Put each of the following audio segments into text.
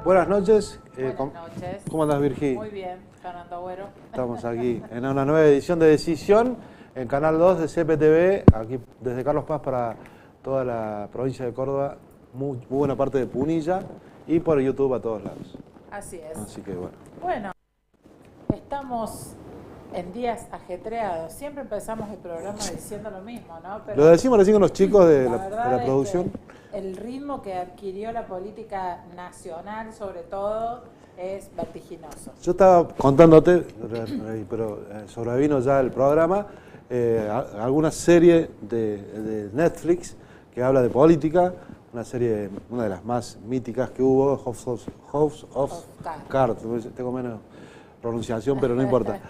Buenas noches. Buenas noches. ¿Cómo andas, Virgi? Muy bien, Fernando Agüero. Estamos aquí en una nueva edición de Decisión en Canal 2 de CPTV, aquí desde Carlos Paz para toda la provincia de Córdoba, muy buena parte de Punilla y por YouTube a todos lados. Así es. Así que bueno. Bueno, estamos en días ajetreados. Siempre empezamos el programa diciendo lo mismo, ¿no? Pero Lo decimos recién con los chicos de verdad la es producción. que el ritmo que adquirió la política nacional, sobre todo, es vertiginoso. Yo estaba contándote, pero sobrevino ya el programa, alguna serie de Netflix que habla de política, una de las más míticas que hubo, House of Cards. Tengo menos pronunciación, pero no importa.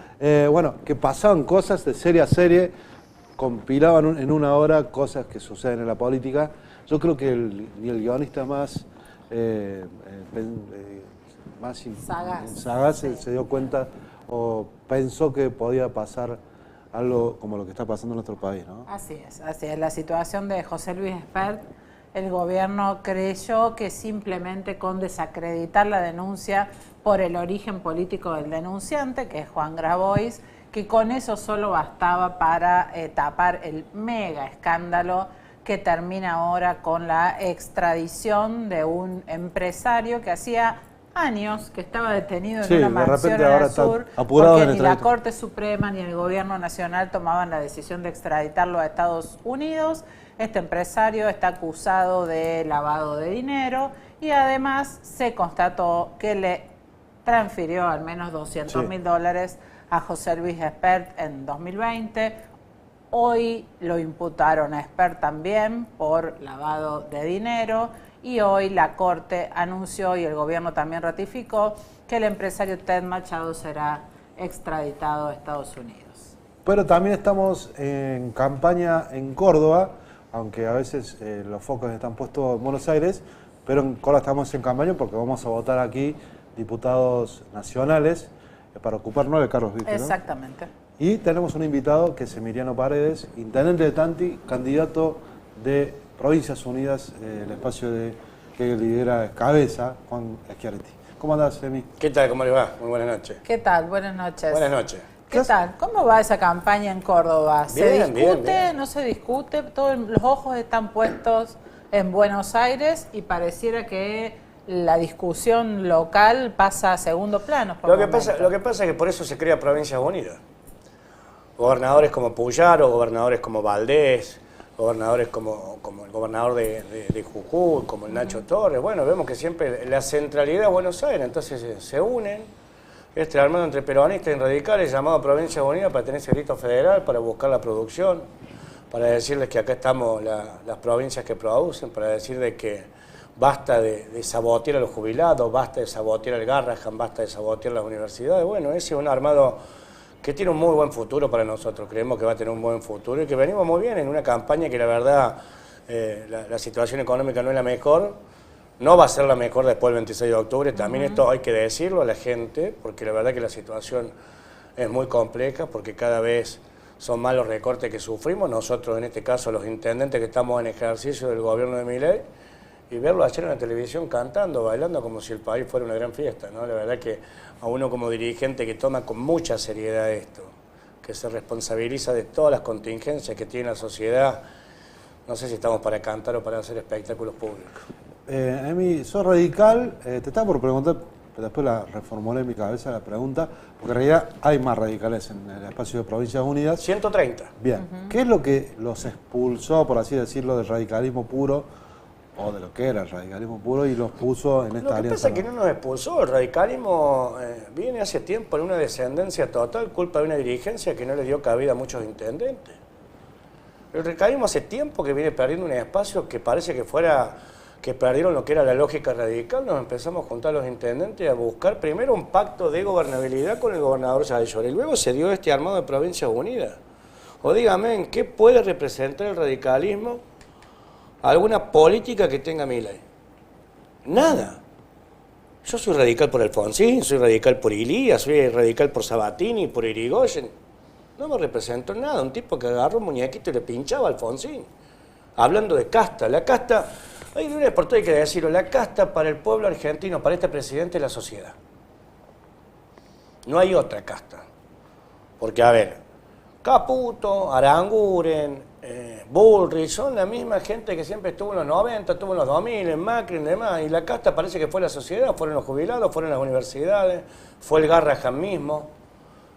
Bueno, que pasaban cosas de serie a serie, compilaban en una hora cosas que suceden en la política. Yo creo que el guionista más sagaz sí. se dio cuenta o pensó que podía pasar algo como lo que está pasando en nuestro país, ¿no? Así es, así es. La situación de José Luis Espert, el gobierno creyó que simplemente con desacreditar la denuncia por el origen político del denunciante, que es Juan Grabois, que con eso solo bastaba para tapar el mega escándalo que termina ahora con la extradición de un empresario que hacía años que estaba detenido en una mansión en el sur, porque ni la Corte Suprema ni el Gobierno Nacional tomaban la decisión de extraditarlo a Estados Unidos. Este empresario está acusado de lavado de dinero y además se constató que le transfirió al menos $200.000 a José Luis Espert en 2020. Hoy lo imputaron a Espert también por lavado de dinero y hoy la Corte anunció y el gobierno también ratificó que el empresario Ted Machado será extraditado a Estados Unidos. Pero también estamos en campaña en Córdoba, aunque a veces los focos están puestos en Buenos Aires, pero en Córdoba estamos en campaña porque vamos a votar aquí diputados nacionales para ocupar 9 cargos, ¿no? Exactamente. Y tenemos un invitado que es Emiliano Paredes, intendente de Tanti, candidato de Provincias Unidas, el espacio que lidera Cabeza, Juan Schiaretti. ¿Cómo andás, Emi? ¿Qué tal? ¿Cómo le va? Muy buenas noches. ¿Qué tal? Buenas noches. Buenas noches. ¿Qué tal? ¿Cómo va esa campaña en Córdoba? ¿Se Bien, discute? bien. ¿No se discute? Todos los ojos están puestos en Buenos Aires y pareciera que la discusión local pasa a segundo plano. Lo que pasa es que por eso se crea Provincias Unidas. Gobernadores como Puyaro, gobernadores como Valdés, gobernadores como el gobernador de Jujuy, como el Nacho Torres. Bueno, vemos que siempre la centralidad es Buenos Aires, entonces se unen, armado entre peronistas y radicales, llamado Provincias Unidas para tener ese grito federal, para buscar la producción, para decirles que acá estamos las provincias que producen, para decir de que basta de sabotear a los jubilados, basta de sabotear al Garrahan, basta de sabotear las universidades. Bueno, ese es un armado que tiene un muy buen futuro para nosotros, creemos que va a tener un buen futuro y que venimos muy bien en una campaña que la verdad la situación económica no es la mejor, no va a ser la mejor después del 26 de octubre, también esto hay que decirlo a la gente, porque la verdad que la situación es muy compleja, porque cada vez son más los recortes que sufrimos, nosotros en este caso los intendentes que estamos en ejercicio del gobierno de Milei, y verlo ayer en la televisión cantando, bailando como si el país fuera una gran fiesta, ¿no? La verdad que a uno como dirigente que toma con mucha seriedad esto, que se responsabiliza de todas las contingencias que tiene la sociedad, no sé si estamos para cantar o para hacer espectáculos públicos. Emi, sos radical, te estaba por preguntar, pero después la reformulé en mi cabeza la pregunta, porque en realidad hay más radicales en el espacio de Provincias Unidas. 130. Bien, ¿qué es lo que los expulsó, por así decirlo, del radicalismo puro, o de lo que era el radicalismo puro, y los puso en esta alianza? Lo que pasa es que no nos expulsó, el radicalismo viene hace tiempo en una descendencia total, culpa de una dirigencia que no le dio cabida a muchos intendentes. El radicalismo hace tiempo que viene perdiendo un espacio que parece que perdieron lo que era la lógica radical. Nos empezamos a juntar los intendentes a buscar primero un pacto de gobernabilidad con el gobernador Saavedra, y luego se dio este armado de Provincias Unidas. O dígame, ¿en qué puede representar el radicalismo alguna política que tenga Milei? Nada. Yo soy radical por Alfonsín, soy radical por Ilía, soy radical por Sabatini, por Irigoyen. No me representó nada, un tipo que agarró un muñequito y le pinchaba a Alfonsín. Hablando de casta, la casta Hay una por todo hay que decirlo, la casta para el pueblo argentino, para este presidente es la sociedad. No hay otra casta. Porque, a ver, Caputo, Aranguren, Bullrich, son la misma gente que siempre estuvo en los 90, estuvo en los 2000, en Macri, y demás. Y la casta parece que fue la sociedad, fueron los jubilados, fueron las universidades, fue el Garrahan mismo.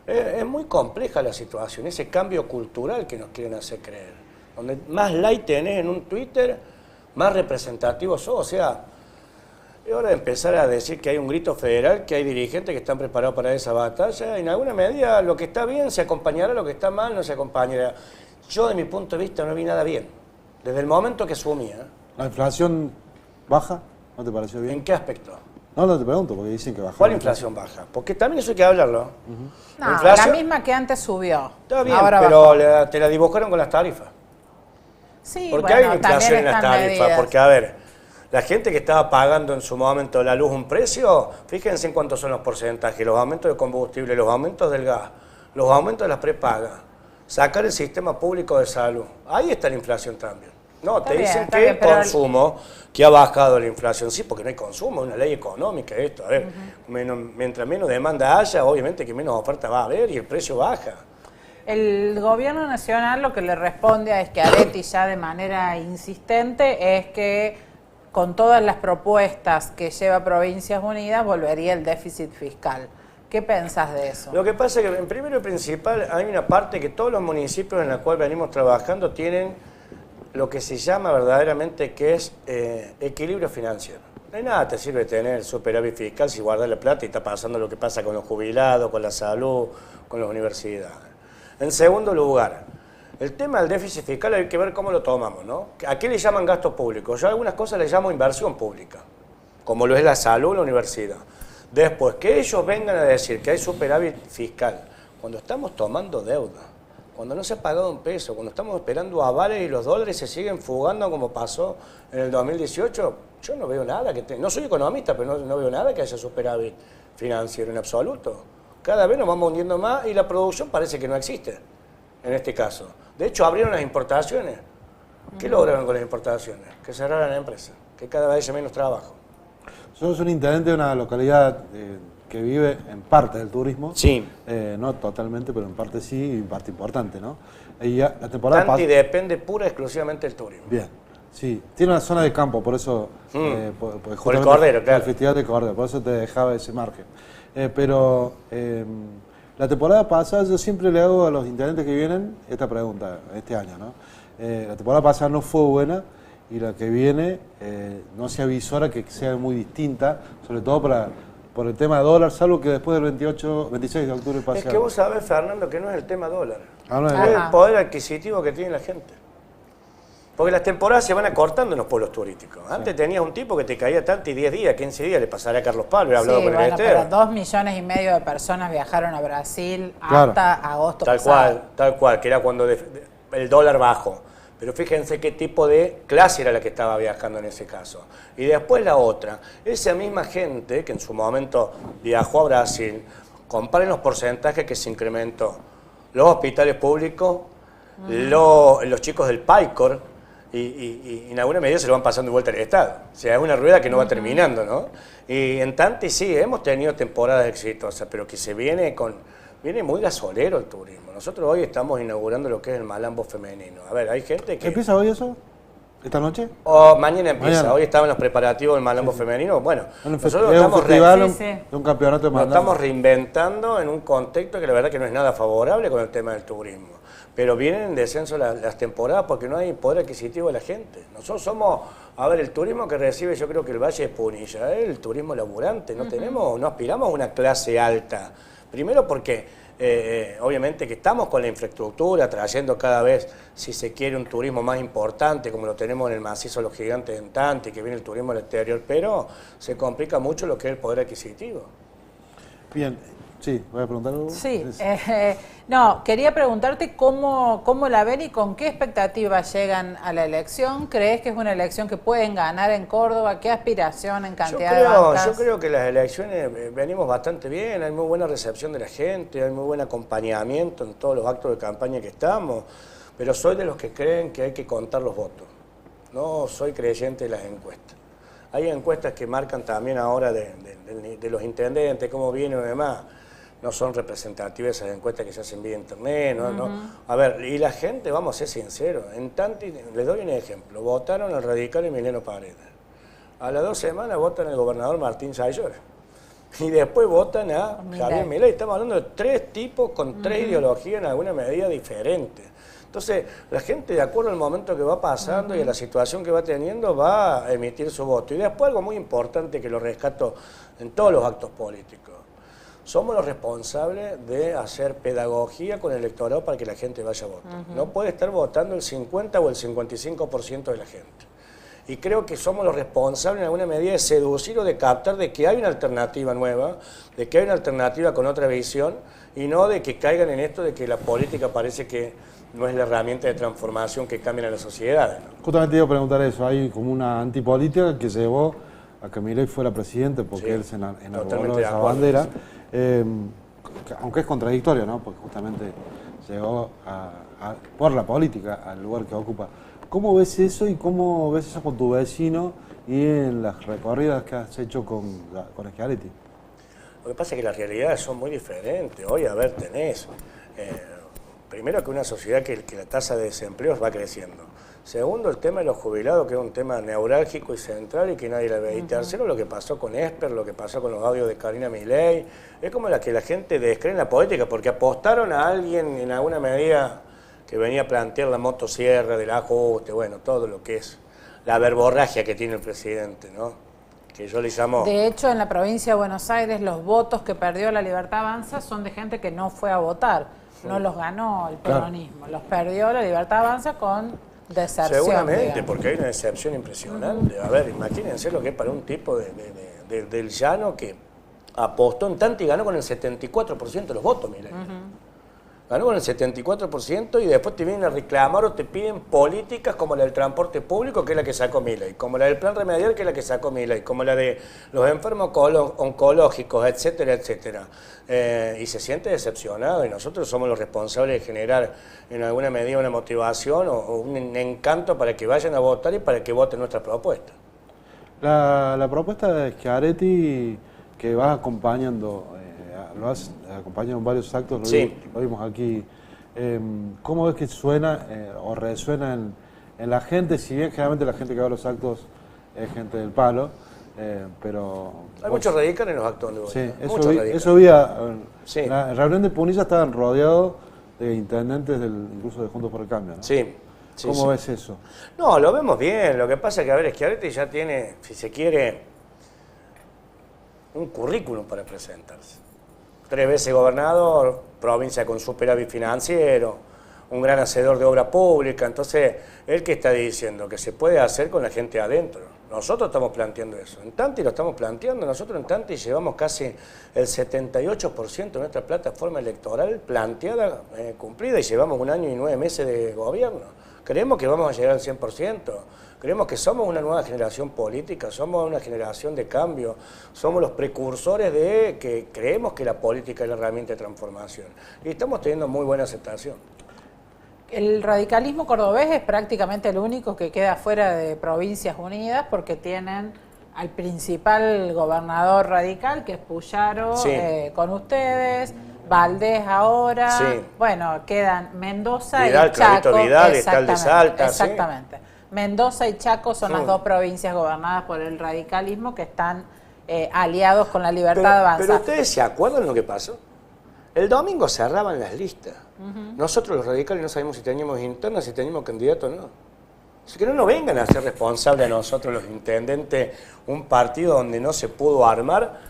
Es muy compleja la situación, ese cambio cultural que nos quieren hacer creer. Donde más like tenés en un Twitter, más representativo sos. O sea, es hora de empezar a decir que hay un grito federal, que hay dirigentes que están preparados para esa batalla. Y en alguna medida lo que está bien se acompañará, lo que está mal no se acompañará. Yo, de mi punto de vista, no vi nada bien. Desde el momento que asumía. ¿La inflación baja? ¿No te pareció bien? ¿En qué aspecto? No te pregunto, porque dicen que bajó. ¿Cuál inflación baja? Porque también eso hay que hablarlo. No, la misma que antes subió. Está bien, ahora pero te la dibujaron con las tarifas. Sí, porque bueno, hay inflación en las están tarifas. medidas. Porque, a ver, la gente que estaba pagando en su momento la luz un precio, fíjense en cuántos son los porcentajes, los aumentos de combustible, los aumentos del gas, los aumentos de las prepagas, sacar el sistema público de salud. Ahí está la inflación también. No, Está te bien, dicen está que bien, el pero consumo, que ha bajado la inflación. Sí, porque no hay consumo, es una ley económica esto. A ver, mientras menos demanda haya, obviamente que menos oferta va a haber y el precio baja. El gobierno nacional lo que le responde a Schiaretti ya de manera insistente es que con todas las propuestas que lleva Provincias Unidas volvería el déficit fiscal. ¿Qué pensás de eso? Lo que pasa es que, en primero y principal, hay una parte que todos los municipios en la cual venimos trabajando tienen lo que se llama verdaderamente que es equilibrio financiero. De nada te sirve tener superávit fiscal si guardas la plata y está pasando lo que pasa con los jubilados, con la salud, con las universidades. En segundo lugar, el tema del déficit fiscal hay que ver cómo lo tomamos, ¿no? ¿A qué le llaman gasto público? Yo a algunas cosas le llamo inversión pública, como lo es la salud o la universidad. Después, que ellos vengan a decir que hay superávit fiscal, cuando estamos tomando deuda, cuando no se ha pagado un peso, cuando estamos esperando avales y los dólares se siguen fugando como pasó en el 2018, yo no veo nada no soy economista, pero no veo nada que haya superávit financiero en absoluto. Cada vez nos vamos hundiendo más y la producción parece que no existe, en este caso. De hecho, abrieron las importaciones. ¿Qué lograron con las importaciones? Que cerraran la empresa, que cada vez haya menos trabajo. Sos un intendente de una localidad que vive en parte del turismo. Sí. No totalmente, pero en parte sí, y en parte importante, ¿no? Y ya, la temporada Tanti depende pura y exclusivamente del turismo. Bien, sí. Tiene una zona de campo, por eso... por el Cordero, claro. El Festival de Cordero, por eso te dejaba ese margen. Pero la temporada pasada yo siempre le hago a los intendentes que vienen esta pregunta, este año, ¿no? La temporada pasada no fue buena y la que viene no se avisora que sea muy distinta, sobre todo por el tema dólar, salvo que después del 26 de octubre pase. Es que vos sabés, Fernando, que no es el tema dólar. No es el poder adquisitivo que tiene la gente. Porque las temporadas se van acortando en los pueblos turísticos. Antes tenías un tipo que te caía tanto y 10 días, 15 días, le pasará a Carlos Pablo, he hablado con el pero 2,5 millones de personas viajaron a Brasil hasta agosto pasado. Tal cual, que era cuando el dólar bajó. Pero fíjense qué tipo de clase era la que estaba viajando en ese caso. Y después la otra, esa misma gente que en su momento viajó a Brasil, comparen los porcentajes que se incrementó. Los hospitales públicos, los chicos del PAICOR, y en alguna medida se lo van pasando de vuelta al Estado. O sea, es una rueda que no va terminando, ¿no? Y en Tanti sí, hemos tenido temporadas exitosas, pero que viene muy gasolero el turismo. Nosotros hoy estamos inaugurando lo que es el Malambo femenino. A ver, hay gente que... ¿Empieza hoy eso? ¿Esta noche? Mañana empieza. Mañana. Hoy estaban los preparativos del Malambo femenino. Bueno, nosotros es un festival, un campeonato de Malambo. Nos estamos reinventando en un contexto que la verdad que no es nada favorable con el tema del turismo. Pero vienen en descenso las temporadas porque no hay poder adquisitivo de la gente. Nosotros somos, el turismo que recibe, yo creo que el Valle de Punilla, el turismo laburante. No aspiramos a una clase alta. Primero porque, obviamente, que estamos con la infraestructura, trayendo cada vez, si se quiere, un turismo más importante, como lo tenemos en el macizo Los Gigantes en Tanti, que viene el turismo al exterior, pero se complica mucho lo que es el poder adquisitivo. Bien. Sí, ¿voy a preguntar algo? Sí, quería preguntarte cómo la ven y con qué expectativas llegan a la elección. ¿Crees que es una elección que pueden ganar en Córdoba? ¿Qué aspiración en cantidad de bancas? Yo creo que las elecciones venimos bastante bien, hay muy buena recepción de la gente, hay muy buen acompañamiento en todos los actos de campaña que estamos, pero soy de los que creen que hay que contar los votos. No soy creyente de las encuestas. Hay encuestas que marcan también ahora de los intendentes, cómo vienen y demás. No son representativas esas encuestas que se hacen vía internet. ¿No? A ver, y la gente, vamos a ser sinceros, en Tanti, les doy un ejemplo, votaron al radical Emiliano Paredes. A las 2 semanas votan al gobernador Martín Sayora. Y después votan a Javier Milei. Estamos hablando de 3 tipos con 3 ideologías en alguna medida diferentes. Entonces, la gente, de acuerdo al momento que va pasando y a la situación que va teniendo, va a emitir su voto. Y después algo muy importante que lo rescato en todos los actos políticos. Somos los responsables de hacer pedagogía con el electorado para que la gente vaya a votar. No puede estar votando el 50 o el 55% de la gente. Y creo que somos los responsables en alguna medida de seducir o de captar de que hay una alternativa nueva, de que hay una alternativa con otra visión, y no de que caigan en esto de que la política parece que no es la herramienta de transformación que cambia a las sociedades, ¿no? Justamente iba a preguntar eso, hay como una antipolítica que llevó a que Milei fuera presidente porque él se enamoró de esa bandera, aunque es contradictorio, ¿no? Porque justamente llegó por la política al lugar que ocupa. ¿Cómo ves eso y cómo ves eso con tu vecino y en las recorridas que has hecho con Schiaretti? Lo que pasa es que las realidades son muy diferentes. Hoy, a ver, tenés, primero que una sociedad que la tasa de desempleo va creciendo. Segundo, el tema de los jubilados, que es un tema neurálgico y central y que nadie la ve. Y tercero, lo que pasó con Esper, lo que pasó con los audios de Karina Milei. Es como la que la gente descree en la política, porque apostaron a alguien en alguna medida que venía a plantear la motosierra del ajuste, bueno, todo lo que es la verborragia que tiene el presidente, ¿no? Que yo le llamo... De hecho, en la provincia de Buenos Aires, los votos que perdió la Libertad Avanza son de gente que no fue a votar, no los ganó el peronismo, los perdió la Libertad Avanza con deserción. Seguramente, digamos. Porque hay una decepción impresionante. A ver, imagínense lo que es para un tipo del llano que apostó en tanto y ganó con el 74% de los votos, Milei. Ganó con el 74% y después te vienen a reclamar o te piden políticas como la del transporte público, que es la que sacó Milei, como la del plan remedial, que es la que sacó Milei, como la de los enfermos oncológicos, etcétera, etcétera. Y se siente decepcionado y nosotros somos los responsables de generar en alguna medida una motivación o un encanto para que vayan a votar y para que voten nuestra propuesta. La propuesta de Schiaretti que vas acompañando... lo has acompañado en varios actos, lo vimos aquí. ¿Cómo ves que suena o resuena en la gente? Si bien generalmente la gente que va a los actos es gente del palo, pero... Hay muchos radicales en los actos donde voy. Sí, eso vi. En la reunión de Punilla estaban rodeados de intendentes incluso de Juntos por el Cambio, ¿no? Sí. ¿Cómo ves eso? No, lo vemos bien. Lo que pasa es que, a ver, Schiaretti ya tiene, si se quiere, un currículum para presentarse. 3 veces gobernador, provincia con superávit financiero, un gran hacedor de obra pública. Entonces, ¿él qué está diciendo? Que se puede hacer con la gente adentro. Nosotros estamos planteando eso. En Tanti lo estamos planteando. Nosotros en Tanti llevamos casi el 78% de nuestra plataforma electoral planteada, cumplida, y llevamos 1 año y 9 meses de gobierno. Creemos que vamos a llegar al 100%. Creemos que somos una nueva generación política, somos una generación de cambio, somos los precursores de que creemos que la política es la herramienta de transformación. Y estamos teniendo muy buena aceptación. El radicalismo cordobés es prácticamente el único que queda fuera de Provincias Unidas porque tienen al principal gobernador radical, que es Puyaro, con ustedes, Valdés ahora, bueno, quedan Mendoza Vidal, y Chaco. Vidal, está el de Salta. Exactamente. ¿Sí? Mendoza y Chaco son las 2 provincias gobernadas por el radicalismo que están aliados con la Libertad Avanza. Pero ustedes se acuerdan lo que pasó. El domingo cerraban las listas. Nosotros los radicales no sabemos si teníamos internas, si teníamos candidatos o no. Así que no nos vengan a hacer responsables a nosotros los intendentes un partido donde no se pudo armar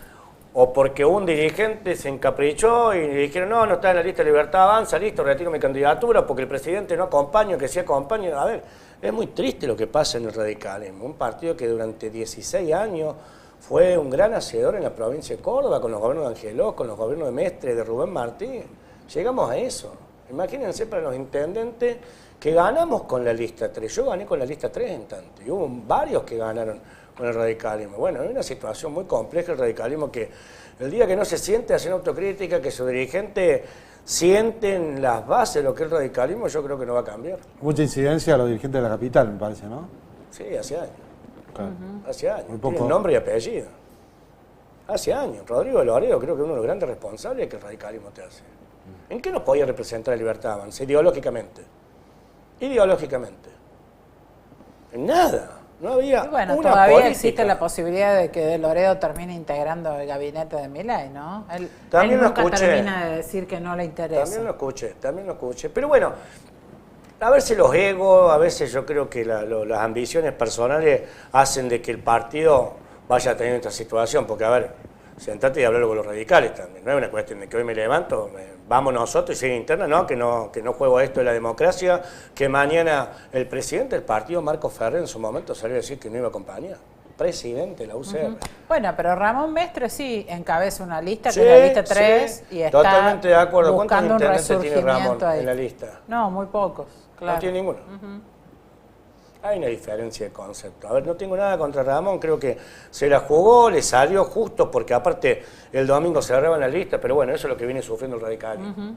o porque un dirigente se encaprichó y le dijeron no está en la lista de Libertad Avanza, listo, retiro mi candidatura porque el presidente no acompaña, que sí acompaña. A ver, es muy triste lo que pasa en el radicalismo. Un partido que durante 16 años fue un gran hacedor en la provincia de Córdoba, con los gobiernos de Angeló, con los gobiernos de Mestre, de Rubén Martí. Llegamos a eso. Imagínense para los intendentes que ganamos con la lista 3. Yo gané con la lista 3 en tanto. Y hubo varios que ganaron con el radicalismo. Bueno, hay una situación muy compleja el radicalismo que el día que no se siente haciendo autocrítica, que su dirigente sienten las bases de lo que es el radicalismo, yo creo que no va a cambiar. Mucha incidencia a los dirigentes de la capital, me parece, ¿no? Sí, hace años. Claro. Hace años. Muy poco. Tiene nombre y apellido. Hace años. Rodrigo de Loredo creo que es uno de los grandes responsables que el radicalismo te hace. ¿En qué nos podía representar la libertad de avance? Ideológicamente. Ideológicamente. En nada. No había Y bueno, una todavía política. existe la posibilidad de que De Loredo termine integrando el gabinete de Milei, ¿no? También él lo nunca escuché. termina de decir que no le interesa. También lo escuché. Pero bueno, a veces los egos, a veces yo creo que las ambiciones personales hacen de que el partido vaya a tener esta situación. Porque, a ver, sentate y hablarlo con los radicales también. No es una cuestión de que hoy me levanto, vamos nosotros y sigue interna, no, que no juego esto de la democracia, que mañana el presidente del partido, Marco Ferrer, en su momento salió a decir que no iba a acompañar. Presidente de la UCR. Bueno, pero Ramón Mestre sí encabeza una lista, Sí, que es la lista 3, sí, y está totalmente de acuerdo. ¿Cuántos buscando un intendentes tiene Ramón resurgimiento ahí. en la lista? No, muy pocos, claro. No tiene ninguno. Hay una diferencia de concepto. A ver, no tengo nada contra Ramón, creo que se la jugó, le salió justo, porque aparte el domingo se agarraba en la lista, pero bueno, eso es lo que viene sufriendo el radicalismo.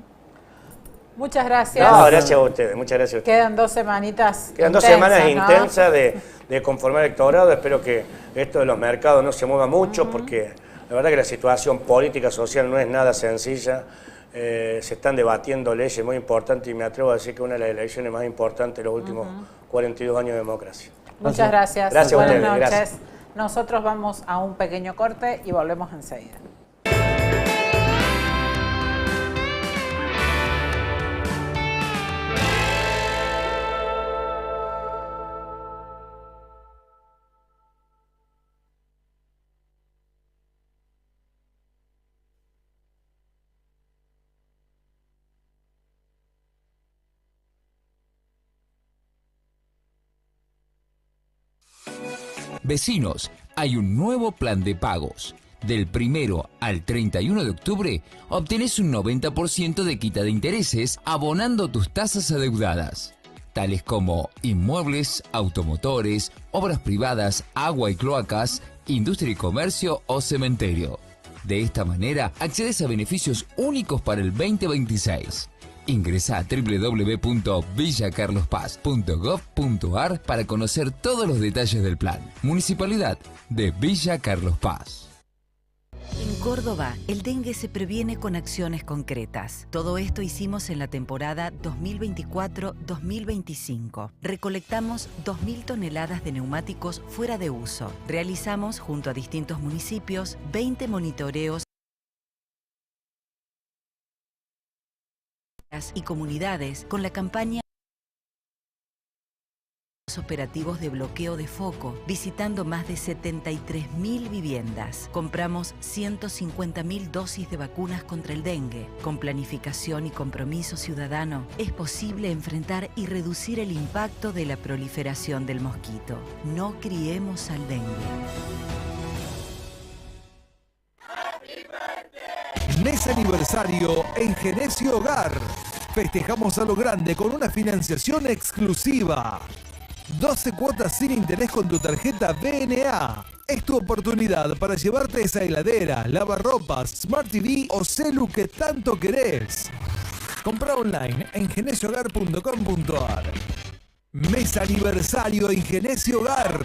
Muchas gracias. No, gracias a ustedes, muchas gracias a ustedes. Quedan 2 semanitas Quedan 2 intensas, semanas ¿no? intensas de conformar electorado. Espero que esto de los mercados no se mueva mucho, porque la verdad que la situación política, social no es nada sencilla. Se están debatiendo leyes muy importantes y me atrevo a decir que una de las elecciones más importantes de los últimos 42 años de democracia. Muchas gracias. Gracias a Buenas ustedes, noches. gracias. Nosotros vamos a un pequeño corte y volvemos enseguida. Vecinos, hay un nuevo plan de pagos. Del 1 al 31 de octubre, obtenés un 90% de quita de intereses abonando tus tasas adeudadas, tales como inmuebles, automotores, obras privadas, agua y cloacas, industria y comercio o cementerio. De esta manera, accedes a beneficios únicos para el 2026. Ingresa a www.villacarlospaz.gov.ar para conocer todos los detalles del plan. Municipalidad de Villa Carlos Paz. En Córdoba, el dengue se previene con acciones concretas. Todo esto hicimos en la temporada 2024-2025. Recolectamos 2.000 toneladas de neumáticos fuera de uso. Realizamos, junto a distintos municipios, 20 monitoreos y comunidades con la campaña operativos de bloqueo de foco, visitando más de 73.000 viviendas. Compramos 150.000 dosis de vacunas contra el dengue. Con planificación y compromiso ciudadano, es posible enfrentar y reducir el impacto de la proliferación del mosquito. No criemos al dengue. Mes aniversario en Genesio Hogar. Festejamos a lo grande con una financiación exclusiva. 12 cuotas sin interés con tu tarjeta BNA. Es tu oportunidad para llevarte esa heladera, lavarropas, Smart TV o celu que tanto querés. Compra online en genesiohogar.com.ar. Mes aniversario en Genesio Hogar.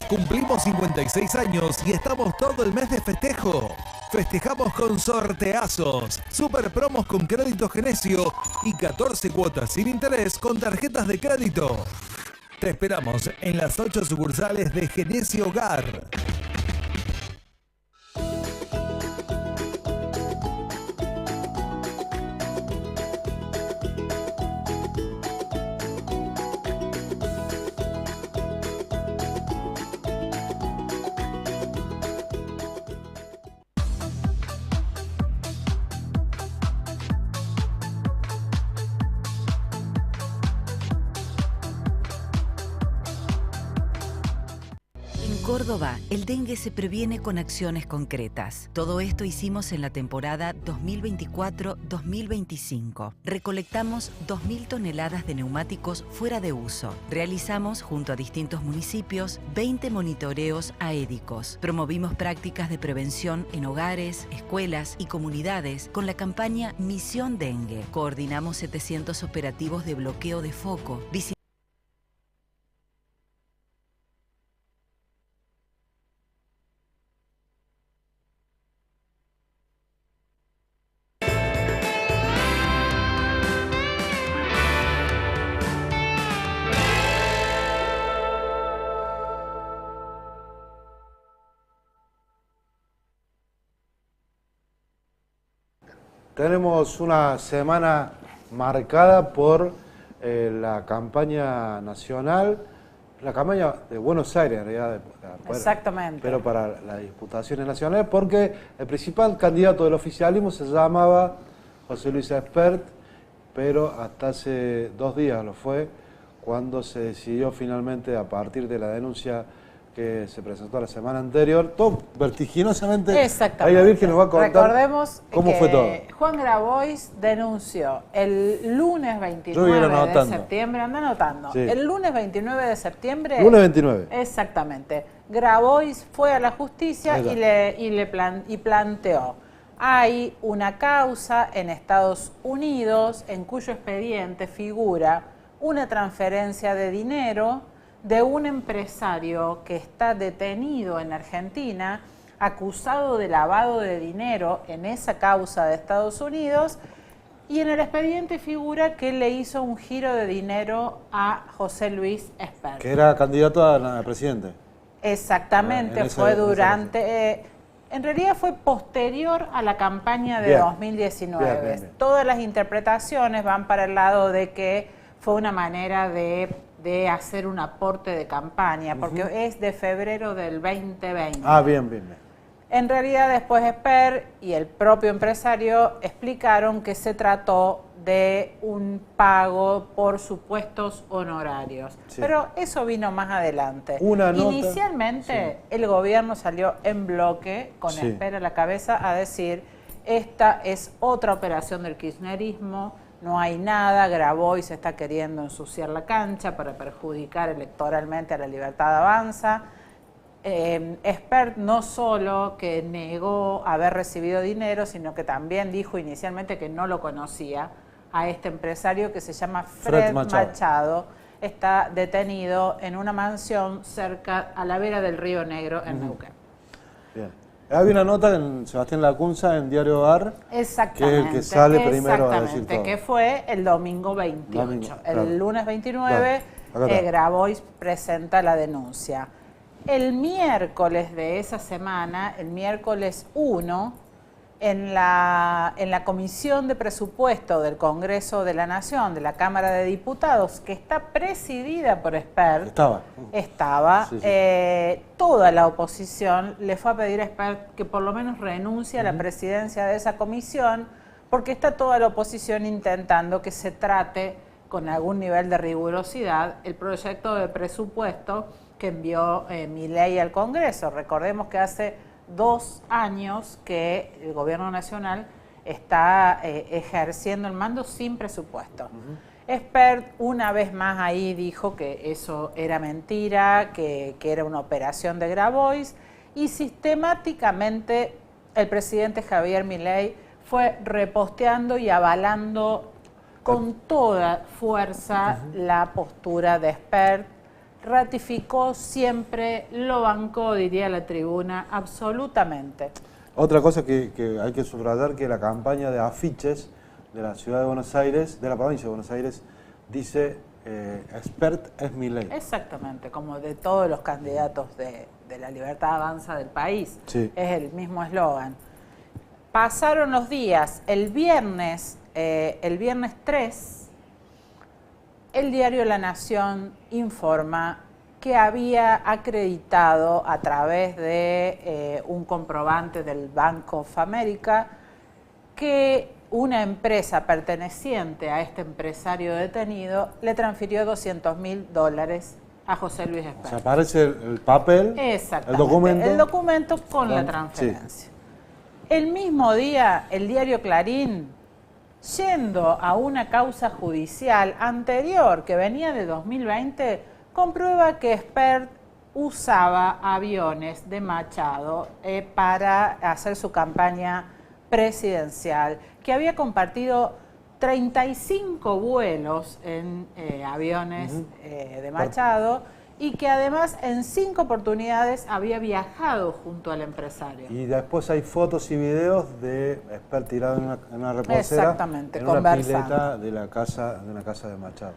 Cumplimos 56 años y estamos todo el mes de festejo. Festejamos con sorteazos, super promos con crédito Genesio y 14 cuotas sin interés con tarjetas de crédito. Te esperamos en las 8 sucursales de Genesio Hogar. Córdoba, el dengue se previene con acciones concretas. Todo esto hicimos en la temporada 2024-2025. Recolectamos 2.000 toneladas de neumáticos fuera de uso. Realizamos, junto a distintos municipios, 20 monitoreos aédicos. Promovimos prácticas de prevención en hogares, escuelas y comunidades con la campaña Misión Dengue. Coordinamos 700 operativos de bloqueo de foco. Tenemos una semana marcada por la campaña nacional, la campaña de Buenos Aires en realidad. Exactamente. Pero para las disputaciones nacionales, porque el principal candidato del oficialismo se llamaba José Luis Espert, pero hasta hace 2 días lo fue, cuando se decidió finalmente, a partir de la denuncia que se presentó la semana anterior, todo vertiginosamente. Exactamente. Ahí Virgen nos va a contar. Recordemos cómo que fue todo. Juan Grabois denunció el lunes Yo 29 iba de anotando. septiembre, anda anotando, Sí. el lunes 29 de septiembre. Lunes 29. Exactamente. Grabois fue a la justicia y planteó: hay una causa en Estados Unidos en cuyo expediente figura una transferencia de dinero de un empresario que está detenido en Argentina, acusado de lavado de dinero en esa causa de Estados Unidos, y en el expediente figura que le hizo un giro de dinero a José Luis Espert. Que era candidato a presidente. Exactamente, En esa- fue en esa durante... en realidad fue posterior a la campaña de Bien. 2019. Bien. Todas las interpretaciones van para el lado de que fue una manera de hacer un aporte de campaña, porque es de febrero del 2020. Ah, bien. En realidad después Espert y el propio empresario explicaron que se trató de un pago por supuestos honorarios. Sí. Pero eso vino más adelante. Una nota, Inicialmente el gobierno salió en bloque, con Sí. Espert a la cabeza, a decir: esta es otra operación del kirchnerismo, no hay nada, Grabois está queriendo ensuciar la cancha para perjudicar electoralmente a la Libertad Avanza. Espert no solo que negó haber recibido dinero, sino que también dijo inicialmente que no lo conocía a este empresario, que se llama Fred Machado. Está detenido en una mansión cerca, a la vera del Río Negro, en Neuquén. Bien. Había una nota en Sebastián Lacunza en Diario AR, Exactamente. que es el que sale primero a decir exactamente, todo. que fue el domingo 28. Domingo, claro. El lunes 29, Claro, acá está. Grabois presenta la denuncia. El miércoles de esa semana, el miércoles 1, en la Comisión de Presupuesto del Congreso de la Nación, de la Cámara de Diputados, que está presidida por Espert, estaba Sí, sí. toda la oposición le fue a pedir a Espert que por lo menos renuncie a la presidencia de esa comisión, porque está toda la oposición intentando que se trate con algún nivel de rigurosidad el proyecto de presupuesto que envió Milei al Congreso. Recordemos que hace 2 años que el gobierno nacional está ejerciendo el mando sin presupuesto. Espert una vez más ahí dijo que eso era mentira, que era una operación de Grabois, y sistemáticamente el presidente Javier Milei fue reposteando y avalando con toda fuerza la postura de Espert. Ratificó siempre, lo bancó, diría la tribuna, absolutamente. Otra cosa que hay que subrayar, que la campaña de afiches de la ciudad de Buenos Aires, de la provincia de Buenos Aires, dice Espert es Milei. Exactamente, como de todos los candidatos de la Libertad Avanza del país. Sí. Es el mismo eslogan. Pasaron los días, el viernes 3, el diario La Nación informa que había acreditado a través de un comprobante del Bank of America que una empresa perteneciente a este empresario detenido le transfirió $200.000 a José Luis Espert. O sea, aparece el papel, Exactamente, el documento con la transferencia. El mismo día, el diario Clarín, yendo a una causa judicial anterior que venía de 2020, comprueba que Espert usaba aviones de Machado para hacer su campaña presidencial, que había compartido 35 vuelos en aviones de Machado, y que además en 5 oportunidades había viajado junto al empresario. Y después hay fotos y videos de Espert tirado en una reposera. Exactamente, en una conversando. pileta de una casa de Machado.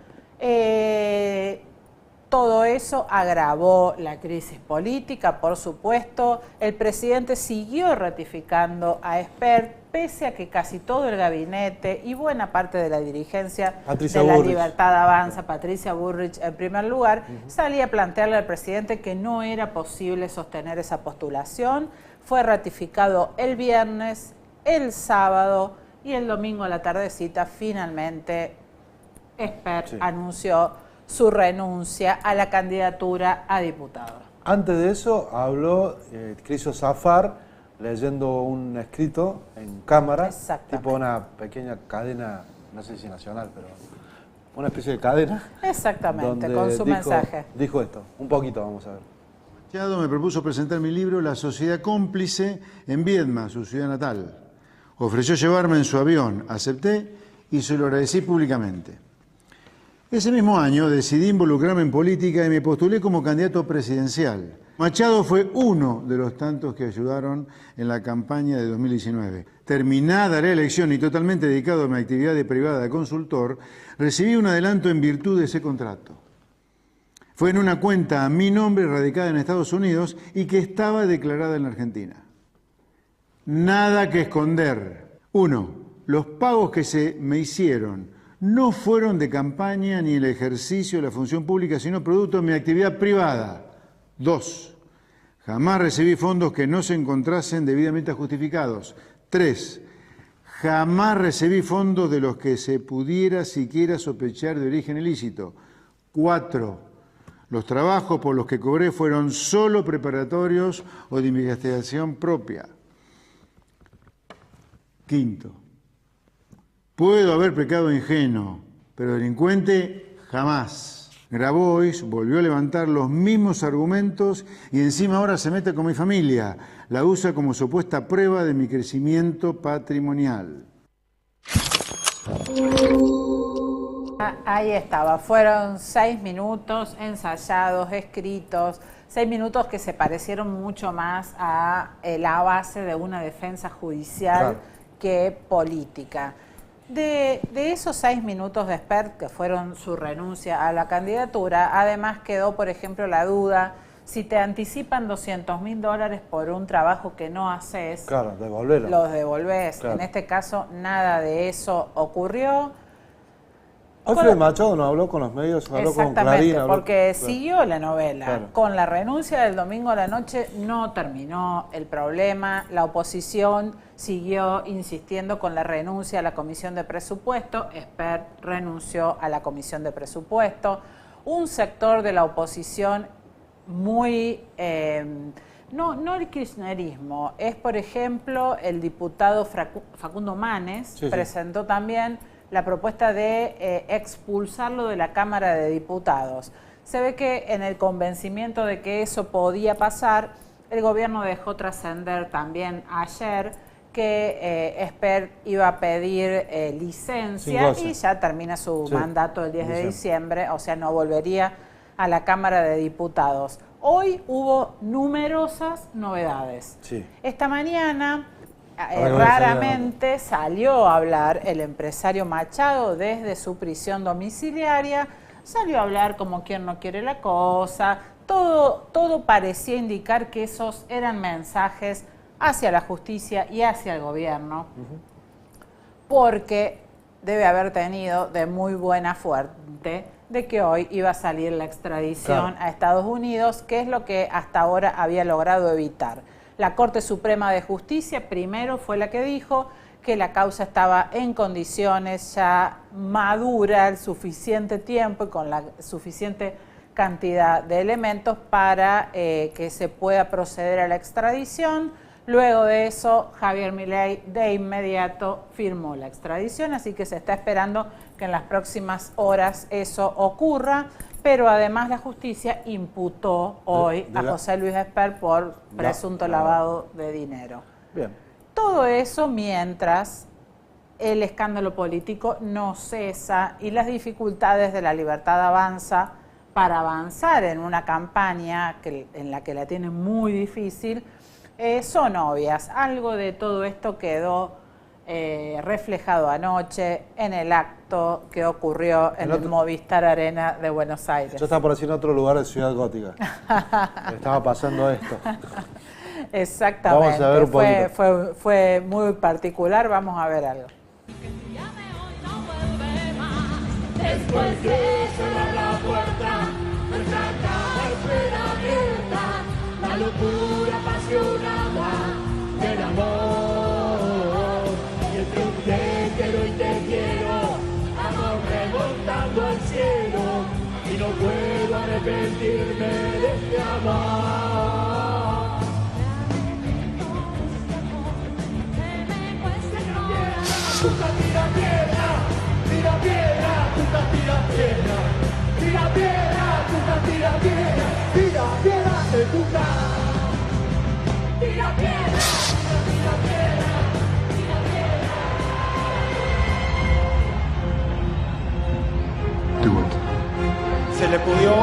Todo eso agravó la crisis política, por supuesto. El presidente siguió ratificando a Espert, pese a que casi todo el gabinete y buena parte de la dirigencia Patricia de la Bullrich. Libertad Avanza, Patricia Bullrich en primer lugar, salía a plantearle al presidente que no era posible sostener esa postulación. Fue ratificado el viernes, el sábado y el domingo a la tardecita finalmente Espert anunció su renuncia a la candidatura a diputado. Antes de eso habló Criso Zafar leyendo un escrito en cámara, tipo una pequeña cadena, no sé si nacional, pero una especie de cadena. Exactamente, con su mensaje. Dijo esto, un poquito vamos a ver. Machado me propuso presentar mi libro La Sociedad Cómplice en Viedma, su ciudad natal. Ofreció llevarme en su avión, acepté y se lo agradecí públicamente. Ese mismo año decidí involucrarme en política y me postulé como candidato presidencial. Machado fue uno de los tantos que ayudaron en la campaña de 2019. Terminada la elección y totalmente dedicado a mi actividad de privada de consultor, recibí un adelanto en virtud de ese contrato. Fue en una cuenta a mi nombre radicada en Estados Unidos y que estaba declarada en la Argentina. Nada que esconder. 1. Los pagos que se me hicieron no fueron de campaña ni el ejercicio de la función pública, sino producto de mi actividad privada. 2. Jamás recibí fondos que no se encontrasen debidamente justificados. 3. Jamás recibí fondos de los que se pudiera siquiera sospechar de origen ilícito. 4. Los trabajos por los que cobré fueron solo preparatorios o de investigación propia. 5. Puedo haber pecado ingenuo, pero delincuente jamás. Grabois volvió a levantar los mismos argumentos y encima ahora se mete con mi familia. La usa como supuesta prueba de mi crecimiento patrimonial. Ahí estaba, fueron 6 minutos ensayados, escritos, 6 minutos que se parecieron mucho más a la base de una defensa judicial que política. De esos 6 minutos de Espert, que fueron su renuncia a la candidatura, además quedó, por ejemplo, la duda, si te anticipan $200.000 por un trabajo que no haces, claro, devolverlo. los devolvés. Claro. En este caso, nada de eso ocurrió. Alfred Machado no habló con los medios, habló con Clarín. Exactamente, porque siguió la novela. Claro. Con la renuncia del domingo a la noche no terminó el problema. La oposición siguió insistiendo con la renuncia a la Comisión de Presupuesto. Espert renunció a la Comisión de Presupuesto. Un sector de la oposición muy... no el kirchnerismo, es por ejemplo el diputado Facundo Manes, presentó también la propuesta de expulsarlo de la Cámara de Diputados. Se ve que en el convencimiento de que eso podía pasar, el gobierno dejó trascender también ayer que Espert iba a pedir licencia y ya termina su mandato el 10 de diciembre, o sea, no volvería a la Cámara de Diputados. Hoy hubo numerosas novedades. Esta mañana... raramente salió a hablar el empresario Machado desde su prisión domiciliaria, salió a hablar como quien no quiere la cosa, todo parecía indicar que esos eran mensajes hacia la justicia y hacia el gobierno, porque debe haber tenido de muy buena fuente de que hoy iba a salir la extradición a Estados Unidos, que es lo que hasta ahora había logrado evitar. La Corte Suprema de Justicia primero fue la que dijo que la causa estaba en condiciones ya madura, el suficiente tiempo y con la suficiente cantidad de elementos para que se pueda proceder a la extradición. Luego de eso, Javier Milei de inmediato firmó la extradición, así que se está esperando que en las próximas horas eso ocurra. Pero además la justicia imputó hoy a José Luis Espert por presunto lavado de dinero. Bien. Todo eso mientras el escándalo político no cesa y las dificultades de la Libertad Avanza para avanzar en una campaña en la que la tienen muy difícil son obvias. Algo de todo esto quedó reflejado anoche en el acto que ocurrió en el Movistar Arena de Buenos Aires. Yo estaba por decir en otro lugar de Ciudad Gótica. Estaba pasando esto. Exactamente. Vamos a ver un poquito. Fue muy particular. Vamos a ver algo. Después que cerrar la puerta, nuestra cama espera abierta, la locura apasionada del amor. Y entre un te quiero y te quiero, amor remontando al cielo, y no puedo arrepentirme de este amor. Tira piedra, tira piedra, tira piedra, tira piedra, tira piedra, tira piedra de tu cara. Tira piedra, tira piedra, tira piedra. Te cuento. Se le pudió.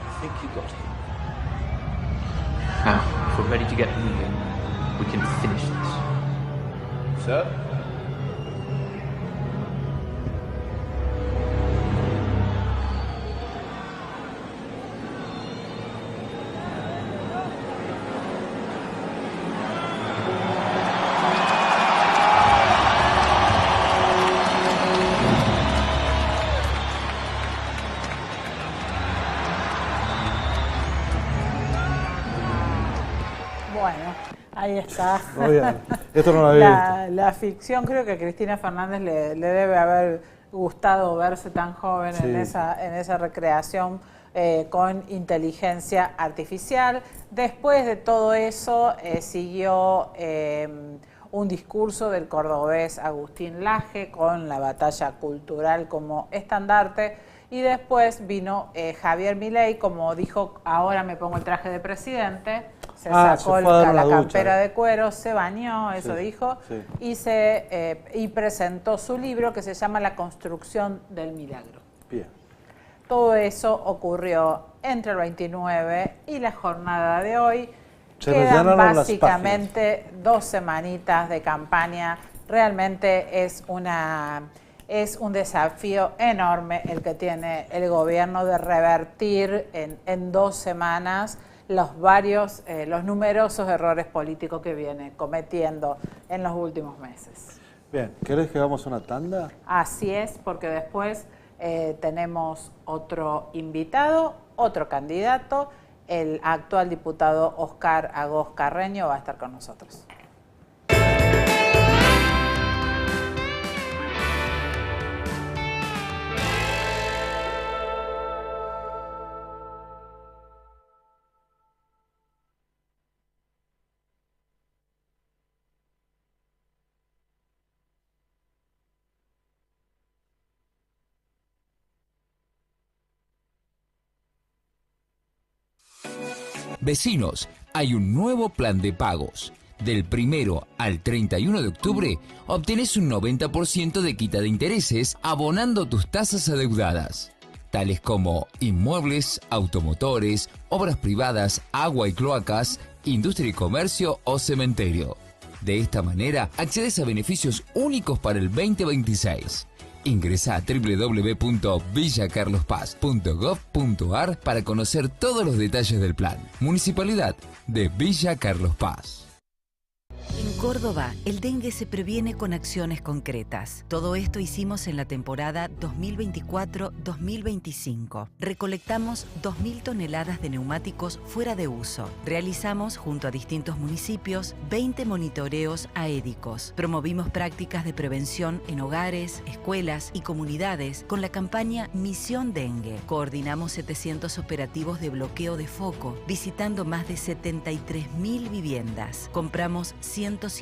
I think you got him. Now, if we're ready to get moving, we can finish this. Sir? Bueno, ahí está. Muy bien. Esto no lo había visto. La ficción, creo que a Cristina Fernández le debe haber gustado verse tan joven Sí. en esa recreación con inteligencia artificial. Después de todo eso siguió un discurso del cordobés Agustín Laje con la batalla cultural como estandarte. Y después vino Javier Milei, como dijo, ahora me pongo el traje de presidente, se sacó se fue a dar la una ducha. campera de cuero, se bañó, eso Sí, dijo, sí. y presentó su libro que se llama La construcción del milagro. Bien. Todo eso ocurrió entre el 29 y la jornada de hoy. Se Quedan rellenaron las básicamente 2 semanitas de campaña. Realmente es un desafío enorme el que tiene el gobierno de revertir en 2 semanas los numerosos errores políticos que viene cometiendo en los últimos meses. Bien, ¿querés que hagamos una tanda? Así es, porque después tenemos otro invitado, otro candidato, el actual diputado Oscar Agós Carreño va a estar con nosotros. Vecinos, hay un nuevo plan de pagos. Del 1 al 31 de octubre, obtenés un 90% de quita de intereses abonando tus tasas adeudadas, tales como inmuebles, automotores, obras privadas, agua y cloacas, industria y comercio o cementerio. De esta manera, accedes a beneficios únicos para el 2026. Ingresa a www.villacarlospaz.gov.ar para conocer todos los detalles del plan. Municipalidad de Villa Carlos Paz. Córdoba, el dengue se previene con acciones concretas. Todo esto hicimos en la temporada 2024-2025. Recolectamos 2.000 toneladas de neumáticos fuera de uso. Realizamos, junto a distintos municipios, 20 monitoreos aédicos. Promovimos prácticas de prevención en hogares, escuelas y comunidades con la campaña Misión Dengue. Coordinamos 700 operativos de bloqueo de foco, visitando más de 73.000 viviendas. Compramos 150.000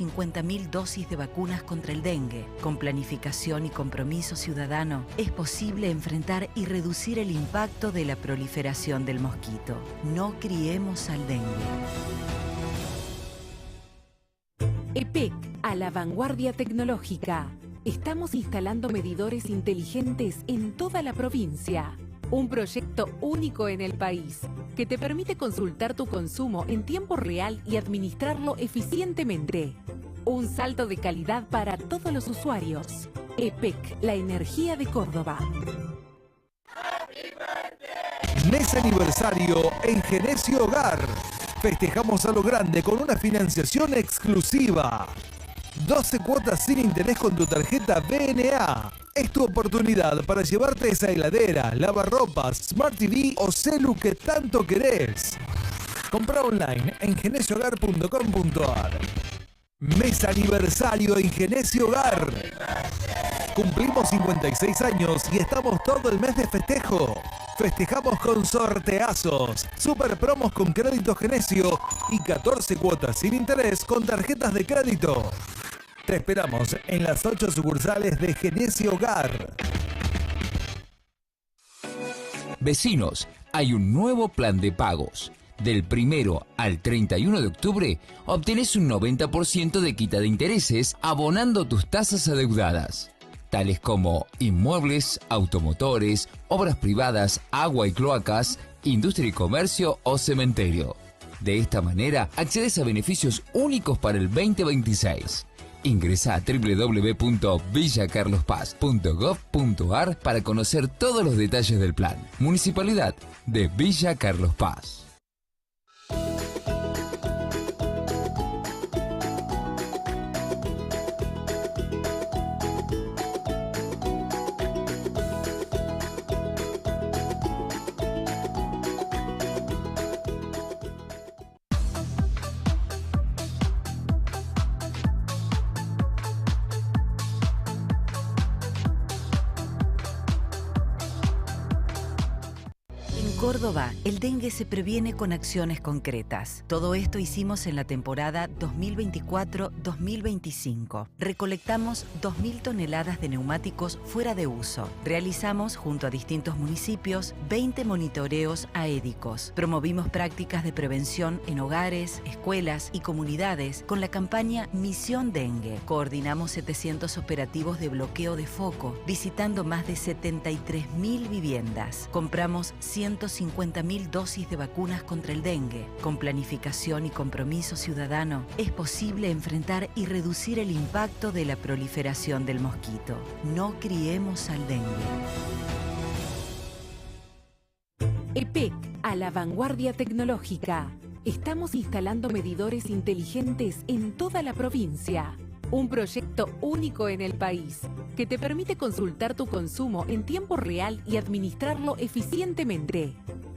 dosis de vacunas contra el dengue. Con planificación y compromiso ciudadano, es posible enfrentar y reducir el impacto de la proliferación del mosquito. No criemos al dengue. EPEC, a la vanguardia tecnológica. Estamos instalando medidores inteligentes en toda la provincia. Un proyecto único en el país que te permite consultar tu consumo en tiempo real y administrarlo eficientemente. Un salto de calidad para todos los usuarios. EPEC, la energía de Córdoba. Mes aniversario en Genesio Hogar. Festejamos a lo grande con una financiación exclusiva. 12 cuotas sin interés con tu tarjeta BNA. Es tu oportunidad para llevarte esa heladera, lavarropas, Smart TV o celu que tanto querés. Compra online en genesiohogar.com.ar. Mes aniversario en Genesio Hogar. Cumplimos 56 años y estamos todo el mes de festejo. Festejamos con sorteazos, super promos con crédito Genesio y 14 cuotas sin interés con tarjetas de crédito. Te esperamos en las 8 sucursales de Genesio Hogar. Vecinos, hay un nuevo plan de pagos. Del 1 al 31 de octubre, obtenés un 90% de quita de intereses abonando tus tasas adeudadas, tales como inmuebles, automotores, obras privadas, agua y cloacas, industria y comercio o cementerio. De esta manera, accedes a beneficios únicos para el 2026. Ingresa a www.villacarlospaz.gov.ar para conocer todos los detalles del plan. Municipalidad de Villa Carlos Paz. Córdoba, el dengue se previene con acciones concretas. Todo esto hicimos en la temporada 2024-2025. Recolectamos 2.000 toneladas de neumáticos fuera de uso. Realizamos, junto a distintos municipios, 20 monitoreos aédicos. Promovimos prácticas de prevención en hogares, escuelas y comunidades con la campaña Misión Dengue. Coordinamos 700 operativos de bloqueo de foco, visitando más de 73.000 viviendas. Compramos 150.000 dosis de vacunas contra el dengue. Con planificación y compromiso ciudadano, es posible enfrentar y reducir el impacto de la proliferación del mosquito. No criemos al dengue. EPEC, a la vanguardia tecnológica. Estamos instalando medidores inteligentes en toda la provincia. Un proyecto único en el país que te permite consultar tu consumo en tiempo real y administrarlo eficientemente.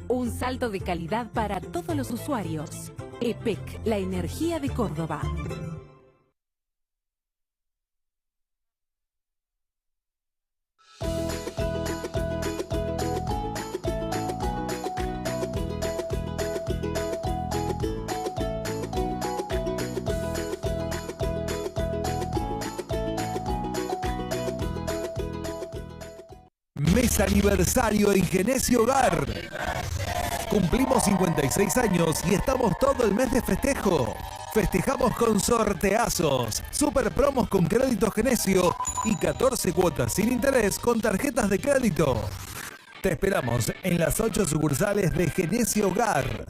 Un salto de calidad para todos los usuarios. EPEC, la energía de Córdoba. Mes aniversario en Genesio Hogar. Cumplimos 56 años y estamos todo el mes de festejo. Festejamos con sorteazos, super promos con crédito Genesio y 14 cuotas sin interés con tarjetas de crédito. Te esperamos en las 8 sucursales de Genesio Hogar.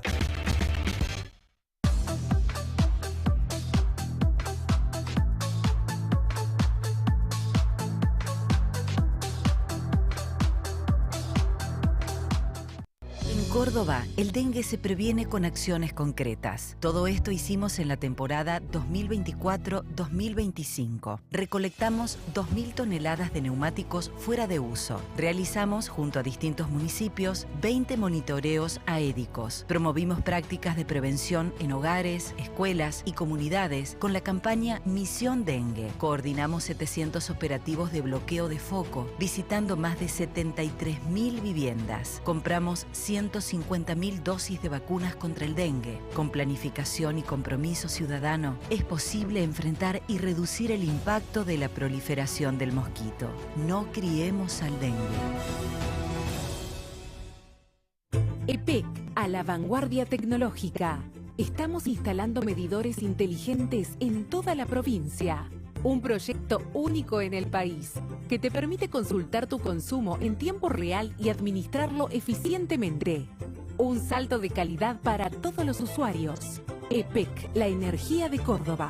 Córdoba, el dengue se previene con acciones concretas. Todo esto hicimos en la temporada 2024-2025. Recolectamos 2.000 toneladas de neumáticos fuera de uso. Realizamos, junto a distintos municipios, 20 monitoreos aédicos. Promovimos prácticas de prevención en hogares, escuelas y comunidades con la campaña Misión Dengue. Coordinamos 700 operativos de bloqueo de foco, visitando más de 73.000 viviendas. Compramos 150.000 dosis de vacunas contra el dengue. Con planificación y compromiso ciudadano, es posible enfrentar y reducir el impacto de la proliferación del mosquito. No criemos al dengue. EPEC, a la vanguardia tecnológica. Estamos instalando medidores inteligentes en toda la provincia. Un proyecto único en el país que te permite consultar tu consumo en tiempo real y administrarlo eficientemente. Un salto de calidad para todos los usuarios. EPEC, la energía de Córdoba.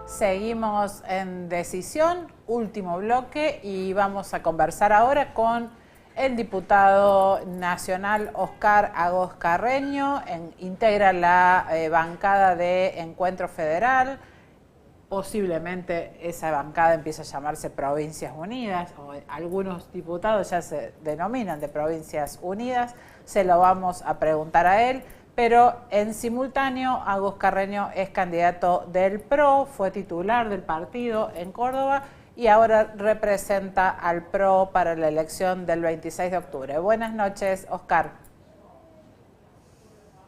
Seguimos en Decisión, último bloque, y vamos a conversar ahora con el diputado nacional Oscar Agos Carreño, integra la bancada de Encuentro Federal. Posiblemente esa bancada empiece a llamarse Provincias Unidas, o algunos diputados ya se denominan de Provincias Unidas. Se lo vamos a preguntar a él. Pero en simultáneo, Agos Carreño es candidato del PRO, fue titular del partido en Córdoba y ahora representa al PRO para la elección del 26 de octubre. Buenas noches, Oscar.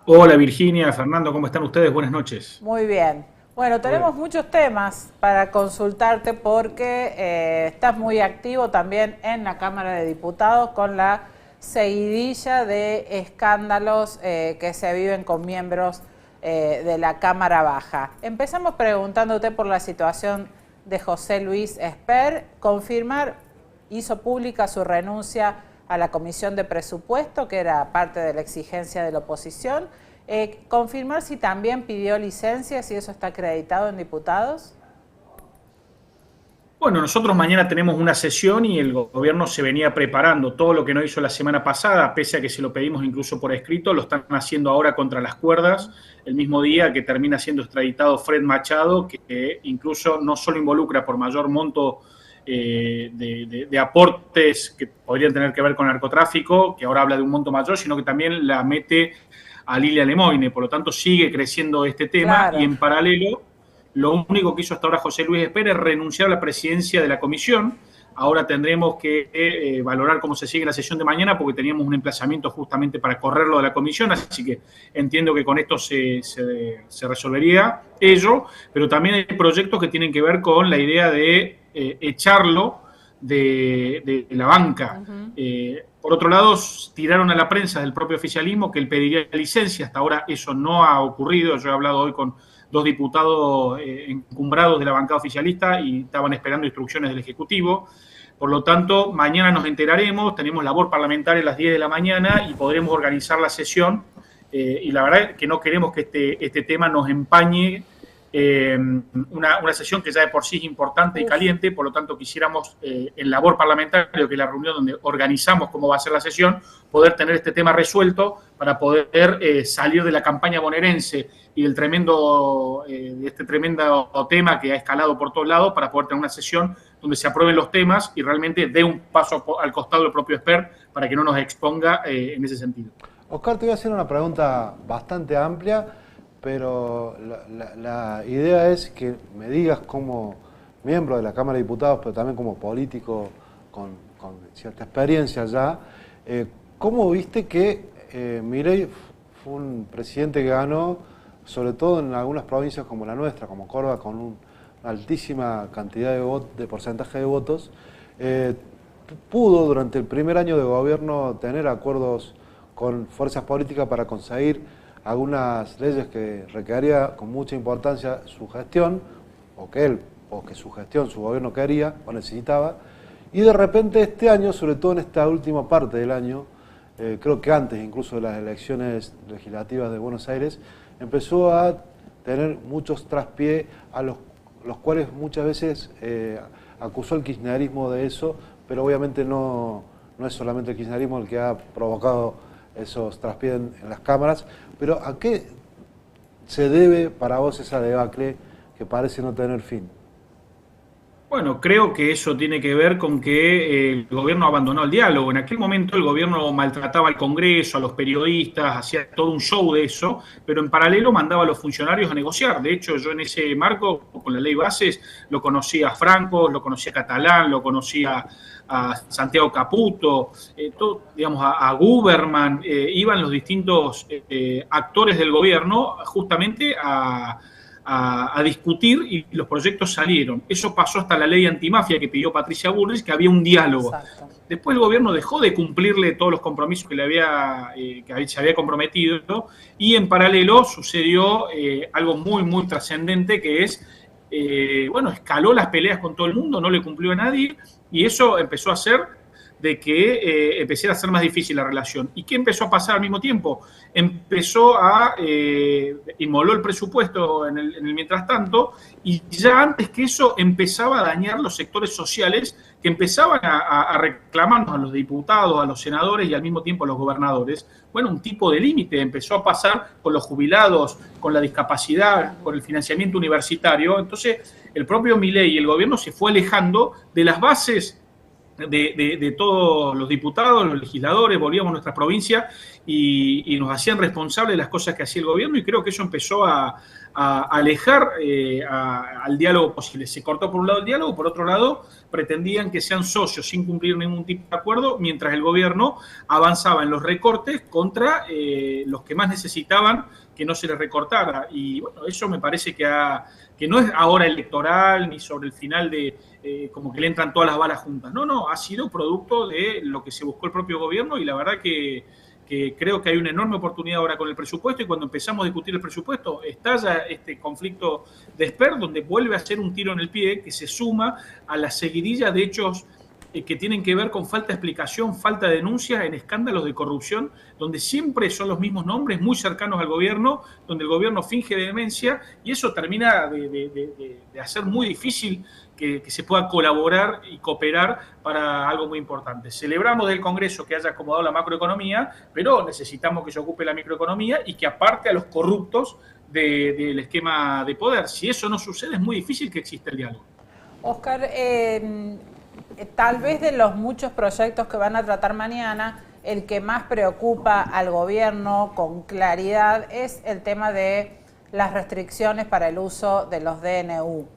Hola Virginia, Fernando, ¿cómo están ustedes? Buenas noches. Muy bien. Bueno, tenemos muchos temas para consultarte porque estás muy activo también en la Cámara de Diputados con la seguidilla de escándalos que se viven con miembros de la Cámara Baja. Empezamos preguntándote por la situación de José Luis Espert. Hizo pública su renuncia a la Comisión de Presupuesto, que era parte de la exigencia de la oposición. Confirmar si también pidió licencia, si eso está acreditado en diputados. Bueno, nosotros mañana tenemos una sesión y el gobierno se venía preparando. Todo lo que no hizo la semana pasada, pese a que se lo pedimos incluso por escrito, lo están haciendo ahora contra las cuerdas, el mismo día que termina siendo extraditado Fred Machado, que incluso no solo involucra por mayor monto de aportes que podrían tener que ver con narcotráfico, que ahora habla de un monto mayor, sino que también la mete a Lilia Lemoine. Por lo tanto, sigue creciendo este tema. Claro. Y en paralelo, lo único que hizo hasta ahora José Luis Espert es renunciar a la presidencia de la comisión. Ahora tendremos que valorar cómo se sigue la sesión de mañana, porque teníamos un emplazamiento justamente para correrlo de la comisión, así que entiendo que con esto se resolvería ello, pero también hay proyectos que tienen que ver con la idea de echarlo de la banca. Por otro lado, tiraron a la prensa del propio oficialismo que él pediría licencia. Hasta ahora eso no ha ocurrido. Yo he hablado hoy con dos diputados encumbrados de la bancada oficialista y estaban esperando instrucciones del Ejecutivo. Por lo tanto, mañana nos enteraremos, tenemos labor parlamentaria a las 10 de la mañana y podremos organizar la sesión. Y la verdad es que no queremos que este tema nos empañe una sesión que ya de por sí es importante y caliente. Por lo tanto, quisiéramos en labor parlamentaria, que es la reunión donde organizamos cómo va a ser la sesión, poder tener este tema resuelto para poder salir de la campaña bonaerense y del tremendo tema que ha escalado por todos lados, para poder tener una sesión donde se aprueben los temas y realmente dé un paso al costado del propio Espert para que no nos exponga en ese sentido. Oscar, te voy a hacer una pregunta bastante amplia, pero la idea es que me digas como miembro de la Cámara de Diputados, pero también como político con cierta experiencia ya, ¿cómo viste que Milei fue un presidente que ganó, sobre todo en algunas provincias como la nuestra, como Córdoba, con una altísima cantidad de porcentaje de votos, pudo durante el primer año de gobierno tener acuerdos con fuerzas políticas para conseguir algunas leyes que requería con mucha importancia su gestión, o que él o que su gestión, su gobierno quería o necesitaba, y de repente este año, sobre todo en esta última parte del año, creo que antes incluso de las elecciones legislativas de Buenos Aires, empezó a tener muchos traspiés a los cuales muchas veces acusó el kirchnerismo de eso, pero obviamente no es solamente el kirchnerismo el que ha provocado esos traspiés en las cámaras. Pero ¿a qué se debe para vos esa debacle que parece no tener fin? Bueno, creo que eso tiene que ver con que el gobierno abandonó el diálogo. En aquel momento el gobierno maltrataba al Congreso, a los periodistas, hacía todo un show de eso, pero en paralelo mandaba a los funcionarios a negociar. De hecho, yo en ese marco, con la ley Bases, lo conocía a Franco, lo conocía a Catalán, lo conocía a Santiago Caputo, digamos, a Guberman, iban los distintos actores del gobierno justamente a discutir y los proyectos salieron. Eso pasó hasta la ley antimafia que pidió Patricia Bullrich, que había un diálogo. Exacto. Después el gobierno dejó de cumplirle todos los compromisos que se había comprometido, y en paralelo sucedió algo muy, muy trascendente, que es, escaló las peleas con todo el mundo, no le cumplió a nadie, y eso empezó a hacer de que empezara a ser más difícil la relación. ¿Y qué empezó a pasar al mismo tiempo? Empezó a inmoló el presupuesto en el mientras tanto, y ya antes que eso empezaba a dañar los sectores sociales que empezaban a reclamarnos a los diputados, a los senadores y al mismo tiempo a los gobernadores. Bueno, un tipo de límite empezó a pasar con los jubilados, con la discapacidad, con el financiamiento universitario. Entonces, el propio Milei y el gobierno se fue alejando de las bases de todos los diputados, los legisladores. Volvíamos a nuestra provincia y nos hacían responsables de las cosas que hacía el gobierno, y creo que eso empezó a alejar al diálogo posible. Se cortó por un lado el diálogo, por otro lado pretendían que sean socios sin cumplir ningún tipo de acuerdo, mientras el gobierno avanzaba en los recortes contra los que más necesitaban que no se les recortara. Y bueno, eso me parece que no es ahora electoral ni sobre el final de como que le entran todas las balas juntas. No, ha sido producto de lo que se buscó el propio gobierno, y la verdad que creo que hay una enorme oportunidad ahora con el presupuesto, y cuando empezamos a discutir el presupuesto estalla este conflicto de Spert, donde vuelve a ser un tiro en el pie que se suma a la seguidilla de hechos que tienen que ver con falta de explicación, falta de denuncia en escándalos de corrupción, donde siempre son los mismos nombres, muy cercanos al gobierno, donde el gobierno finge demencia, y eso termina de hacer muy difícil que se pueda colaborar y cooperar para algo muy importante. Celebramos del Congreso que haya acomodado la macroeconomía, pero necesitamos que se ocupe la microeconomía y que aparte a los corruptos del esquema de poder. Si eso no sucede, es muy difícil que exista el diálogo. Oscar, tal vez de los muchos proyectos que van a tratar mañana, el que más preocupa al gobierno con claridad es el tema de las restricciones para el uso de los DNU.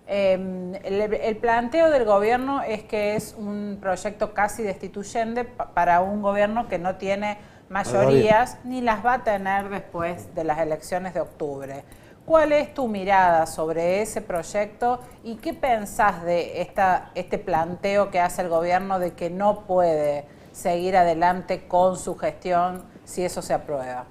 El planteo del gobierno es que es un proyecto casi destituyente para un gobierno que no tiene mayorías ni las va a tener después de las elecciones de octubre. ¿Cuál es tu mirada sobre ese proyecto y qué pensás de este planteo que hace el gobierno de que no puede seguir adelante con su gestión si eso se aprueba?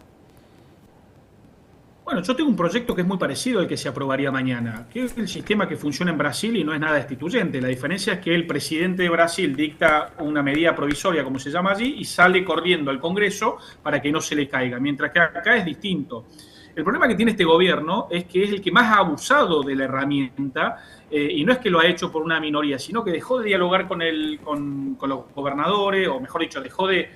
Bueno, yo tengo un proyecto que es muy parecido al que se aprobaría mañana, que es el sistema que funciona en Brasil y no es nada destituyente. La diferencia es que el presidente de Brasil dicta una medida provisoria, como se llama allí, y sale corriendo al Congreso para que no se le caiga, mientras que acá es distinto. El problema que tiene este gobierno es que es el que más ha abusado de la herramienta, y no es que lo ha hecho por una minoría, sino que dejó de dialogar con los gobernadores, o mejor dicho, dejó de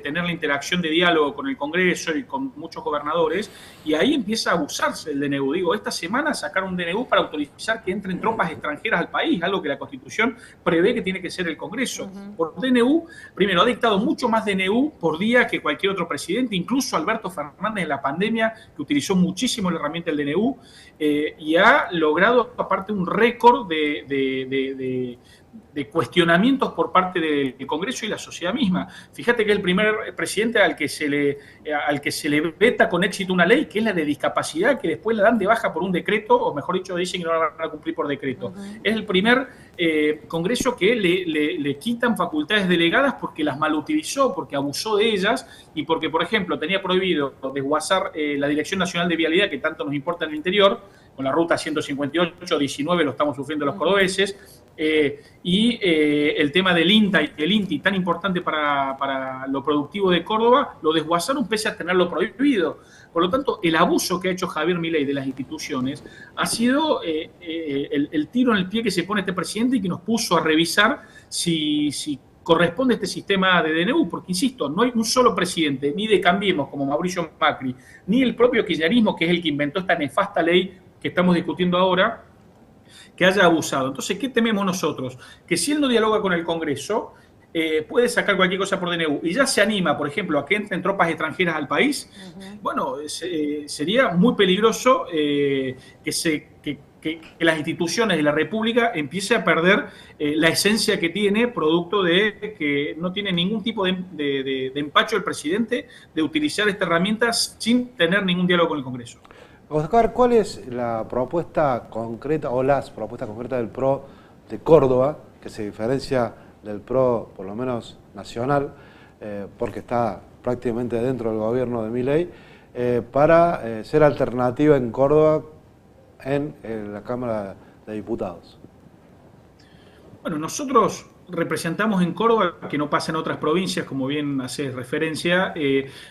tener la interacción de diálogo con el Congreso y con muchos gobernadores, y ahí empieza a abusarse el DNU. Digo, esta semana sacaron un DNU para autorizar que entren tropas extranjeras al país, algo que la Constitución prevé que tiene que ser el Congreso. Por DNU, primero, ha dictado mucho más DNU por día que cualquier otro presidente, incluso Alberto Fernández en la pandemia, que utilizó muchísimo la herramienta del DNU, y ha logrado, aparte, un récord de cuestionamientos por parte del Congreso y la sociedad misma. Fíjate que es el primer presidente al que se le veta con éxito una ley, que es la de discapacidad, que después la dan de baja por un decreto, o mejor dicho, dicen que no la van a cumplir por decreto. Es el primer Congreso que le quitan facultades delegadas porque las malutilizó, porque abusó de ellas y porque, por ejemplo, tenía prohibido desguazar la Dirección Nacional de Vialidad, que tanto nos importa en el interior, con la ruta 158-19 lo estamos sufriendo los cordobeses, el tema del INTA y el INTI, tan importante para lo productivo de Córdoba, lo desguazaron pese a tenerlo prohibido. Por lo tanto, el abuso que ha hecho Javier Milei de las instituciones ha sido el tiro en el pie que se pone este presidente y que nos puso a revisar si corresponde este sistema de DNU, porque insisto, no hay un solo presidente, ni de Cambiemos como Mauricio Macri, ni el propio kirchnerismo, que es el que inventó esta nefasta ley que estamos discutiendo ahora, que haya abusado. Entonces, ¿qué tememos nosotros? Que si él no dialoga con el Congreso, puede sacar cualquier cosa por DNU y ya se anima, por ejemplo, a que entren tropas extranjeras al país, bueno, sería muy peligroso que las instituciones de la República empiecen a perder la esencia que tiene, producto de que no tiene ningún tipo de empacho el presidente de utilizar esta herramienta sin tener ningún diálogo con el Congreso. Oscar, ¿cuál es la propuesta concreta o las propuestas concretas del PRO de Córdoba, que se diferencia del PRO, por lo menos nacional, porque está prácticamente dentro del gobierno de Milei, para ser alternativa en Córdoba en la Cámara de Diputados? Bueno, nosotros representamos en Córdoba, que no pasa en otras provincias, como bien hace referencia,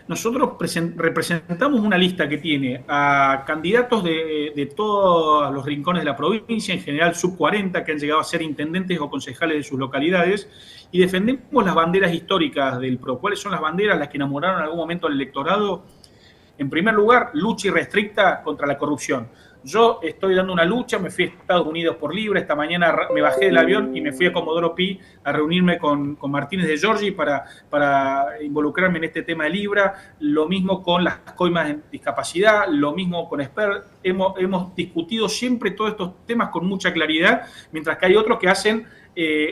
nosotros representamos una lista que tiene a candidatos de todos los rincones de la provincia, en general sub 40, que han llegado a ser intendentes o concejales de sus localidades, y defendemos las banderas históricas del PRO. ¿Cuáles son las banderas? Las que enamoraron en algún momento al electorado. En primer lugar, lucha irrestricta contra la corrupción. Yo estoy dando una lucha, me fui a Estados Unidos por libre, esta mañana me bajé del avión y me fui a Comodoro Pi a reunirme con Martínez de Giorgi para involucrarme en este tema de Libra, lo mismo con las coimas en discapacidad, lo mismo con SPER. Hemos discutido siempre todos estos temas con mucha claridad, mientras que hay otros que hacen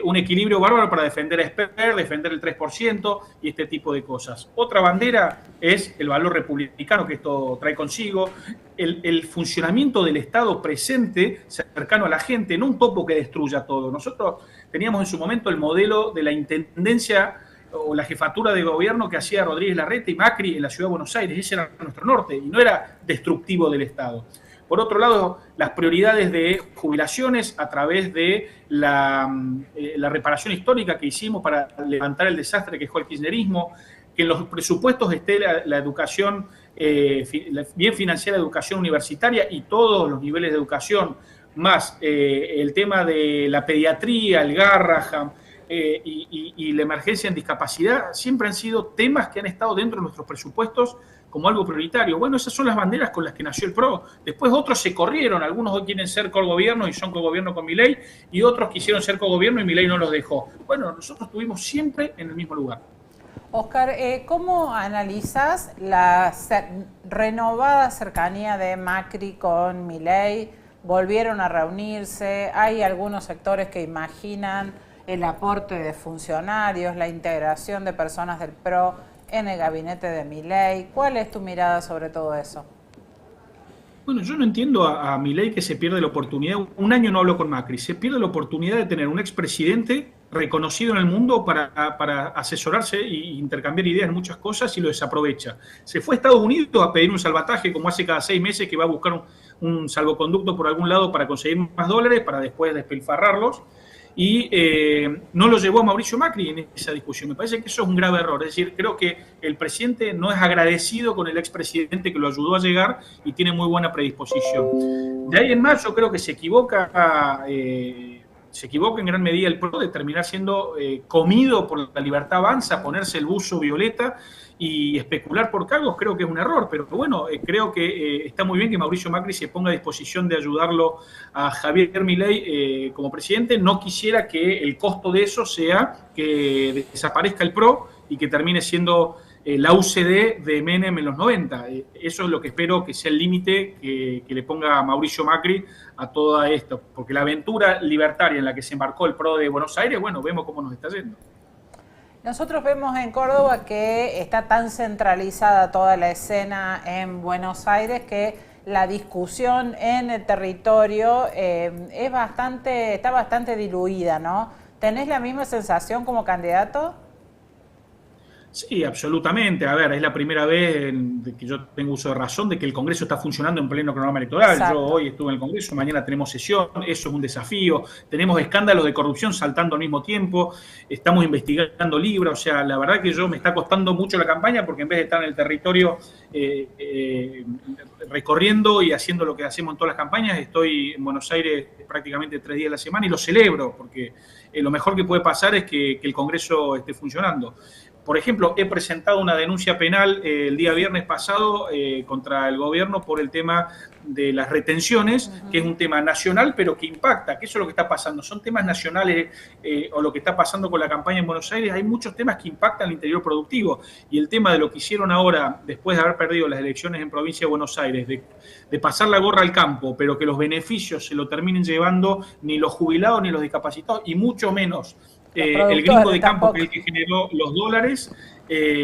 un equilibrio bárbaro para defender a SPER, defender el 3% y este tipo de cosas. Otra bandera es el valor republicano que esto trae consigo, el funcionamiento del Estado presente, cercano a la gente, no un topo que destruya todo. Nosotros teníamos en su momento el modelo de la intendencia o la jefatura de gobierno que hacía Rodríguez Larreta y Macri en la Ciudad de Buenos Aires. Ese era nuestro norte y no era destructivo del Estado. Por otro lado, las prioridades de jubilaciones a través de la reparación histórica que hicimos para levantar el desastre que fue el kirchnerismo, que en los presupuestos esté la educación, bien financiada educación universitaria y todos los niveles de educación, más el tema de la pediatría, el Garrahan y la emergencia en discapacidad, siempre han sido temas que han estado dentro de nuestros presupuestos como algo prioritario. Bueno, esas son las banderas con las que nació el PRO. Después otros se corrieron, algunos hoy quieren ser cogobierno y son cogobierno con Milei, y otros quisieron ser cogobierno y Milei no los dejó. Bueno, nosotros estuvimos siempre en el mismo lugar. Oscar, ¿cómo analizas la renovada cercanía de Macri con Milei? ¿Volvieron a reunirse? Hay algunos sectores que imaginan el aporte de funcionarios, la integración de personas del PRO en el gabinete de Milei. ¿Cuál es tu mirada sobre todo eso? Bueno, yo no entiendo a Milei que se pierde la oportunidad. Un año no hablo con Macri. Se pierde la oportunidad de tener un expresidente reconocido en el mundo para asesorarse e intercambiar ideas en muchas cosas y lo desaprovecha. Se fue a Estados Unidos a pedir un salvataje, como hace cada 6 meses, que va a buscar un salvoconducto por algún lado para conseguir más dólares, para después despilfarrarlos. Y no lo llevó a Mauricio Macri en esa discusión. Me parece que eso es un grave error. Es decir, creo que el presidente no es agradecido con el expresidente que lo ayudó a llegar y tiene muy buena predisposición. De ahí en más, yo creo que se equivoca en gran medida el PRO de terminar siendo comido por la Libertad Avanza, ponerse el buzo violeta y especular por cargos. Creo que es un error, pero bueno, creo que está muy bien que Mauricio Macri se ponga a disposición de ayudarlo a Javier Milei como presidente. No quisiera que el costo de eso sea que desaparezca el PRO y que termine siendo la UCD de Menem en los 90. Eso es lo que espero que sea el límite que le ponga Mauricio Macri a todo esto, porque la aventura libertaria en la que se embarcó el PRO de Buenos Aires, bueno, vemos cómo nos está yendo. Nosotros vemos en Córdoba que está tan centralizada toda la escena en Buenos Aires que la discusión en el territorio está bastante diluida, ¿no? ¿Tenés la misma sensación como candidato? Sí, absolutamente. A ver, es la primera vez que yo tengo uso de razón de que el Congreso está funcionando en pleno cronograma electoral. Exacto. Yo hoy estuve en el Congreso, mañana tenemos sesión, eso es un desafío. Tenemos escándalos de corrupción saltando al mismo tiempo, estamos investigando Libra, o sea, la verdad que me está costando mucho la campaña porque en vez de estar en el territorio recorriendo y haciendo lo que hacemos en todas las campañas, estoy en Buenos Aires prácticamente 3 días a la semana y lo celebro porque lo mejor que puede pasar es que el Congreso esté funcionando. Por ejemplo, he presentado una denuncia penal el día viernes pasado contra el gobierno por el tema de las retenciones, que es un tema nacional, pero que impacta, que eso es lo que está pasando. Son temas nacionales o lo que está pasando con la campaña en Buenos Aires. Hay muchos temas que impactan el interior productivo. Y el tema de lo que hicieron ahora, después de haber perdido las elecciones en provincia de Buenos Aires, de pasar la gorra al campo, pero que los beneficios se lo terminen llevando ni los jubilados ni los discapacitados, y mucho menos el gringo de campo, que es el que generó los dólares,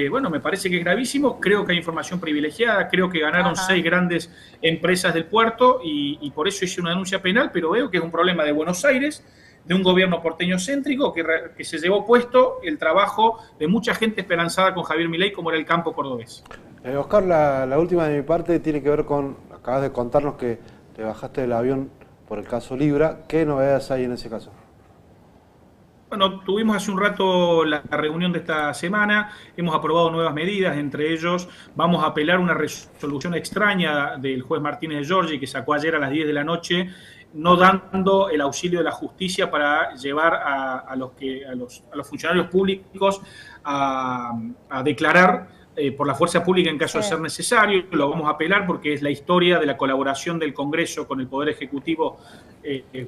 bueno, me parece que es gravísimo. Creo que hay información privilegiada, creo que ganaron 6 grandes empresas del puerto y por eso hice una denuncia penal, pero veo que es un problema de Buenos Aires, de un gobierno porteño céntrico que se llevó puesto el trabajo de mucha gente esperanzada con Javier Milei, como era el campo cordobés. Oscar, la última de mi parte tiene que ver con, acabas de contarnos que te bajaste del avión por el caso Libra. ¿Qué novedades hay en ese caso? Bueno, tuvimos hace un rato la reunión de esta semana, hemos aprobado nuevas medidas, entre ellos vamos a apelar una resolución extraña del juez Martínez de Giorgi que sacó ayer a las 10 de la noche, no dando el auxilio de la justicia para llevar a los funcionarios públicos a declarar por la fuerza pública en caso de ser necesario. Lo vamos a apelar porque es la historia de la colaboración del Congreso con el Poder Ejecutivo,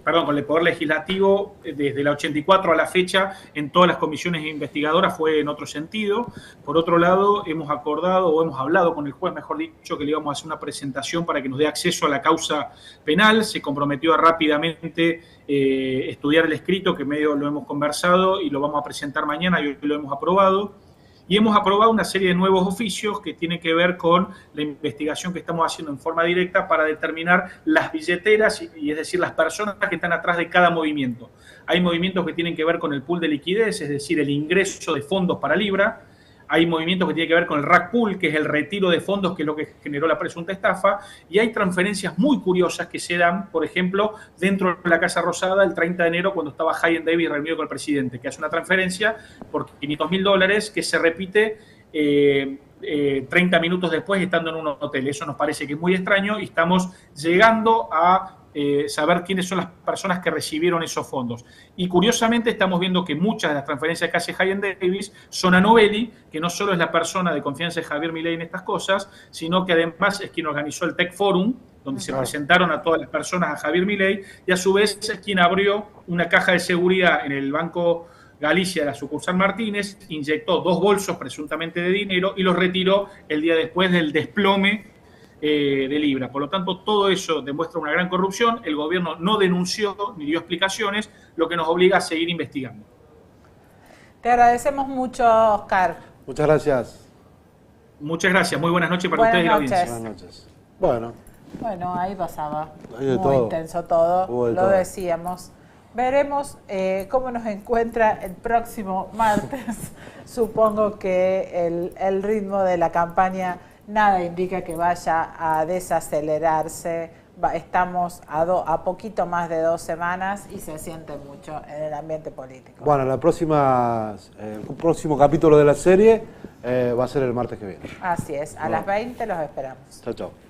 con el Poder Legislativo, desde la 84 a la fecha, en todas las comisiones investigadoras fue en otro sentido. Por otro lado, hemos hablado con el juez, mejor dicho, que le íbamos a hacer una presentación para que nos dé acceso a la causa penal. Se comprometió a rápidamente estudiar el escrito, que medio lo hemos conversado y lo vamos a presentar mañana, y hoy lo hemos aprobado. Y hemos aprobado una serie de nuevos oficios que tienen que ver con la investigación que estamos haciendo en forma directa para determinar las billeteras, y es decir, las personas que están atrás de cada movimiento. Hay movimientos que tienen que ver con el pool de liquidez, es decir, el ingreso de fondos para Libra. Hay movimientos que tienen que ver con el rack pool, que es el retiro de fondos, que es lo que generó la presunta estafa, y hay transferencias muy curiosas que se dan, por ejemplo, dentro de la Casa Rosada el 30 de enero, cuando estaba Hayen Davis reunido con el presidente, que hace una transferencia por $500.000 que se repite 30 minutos después estando en un hotel. Eso nos parece que es muy extraño y estamos llegando a saber quiénes son las personas que recibieron esos fondos. Y curiosamente estamos viendo que muchas de las transferencias que hace Hayen Davis son a Novelli, que no solo es la persona de confianza de Javier Milei en estas cosas, sino que además es quien organizó el Tech Forum, donde se presentaron a todas las personas a Javier Milei, y a su vez es quien abrió una caja de seguridad en el Banco Galicia de la sucursal Martínez, inyectó 2 bolsos presuntamente de dinero y los retiró el día después del desplome de Libra. Por lo tanto, todo eso demuestra una gran corrupción. El gobierno no denunció ni dio explicaciones, lo que nos obliga a seguir investigando. Te agradecemos mucho, Oscar. Muchas gracias. Muchas gracias. Muy buenas noches para ustedes y la audiencia. Buenas noches. Bueno, ahí pasaba. Hay de muy todo. Intenso todo. Hubo de Lo todo. decíamos. Veremos cómo nos encuentra el próximo martes. Supongo que el ritmo de la campaña nada indica que vaya a desacelerarse. Estamos a poquito más de 2 semanas y se siente mucho en el ambiente político. Bueno, el próximo capítulo de la serie va a ser el martes que viene. Así es, a las 20 los esperamos. Chao, chao.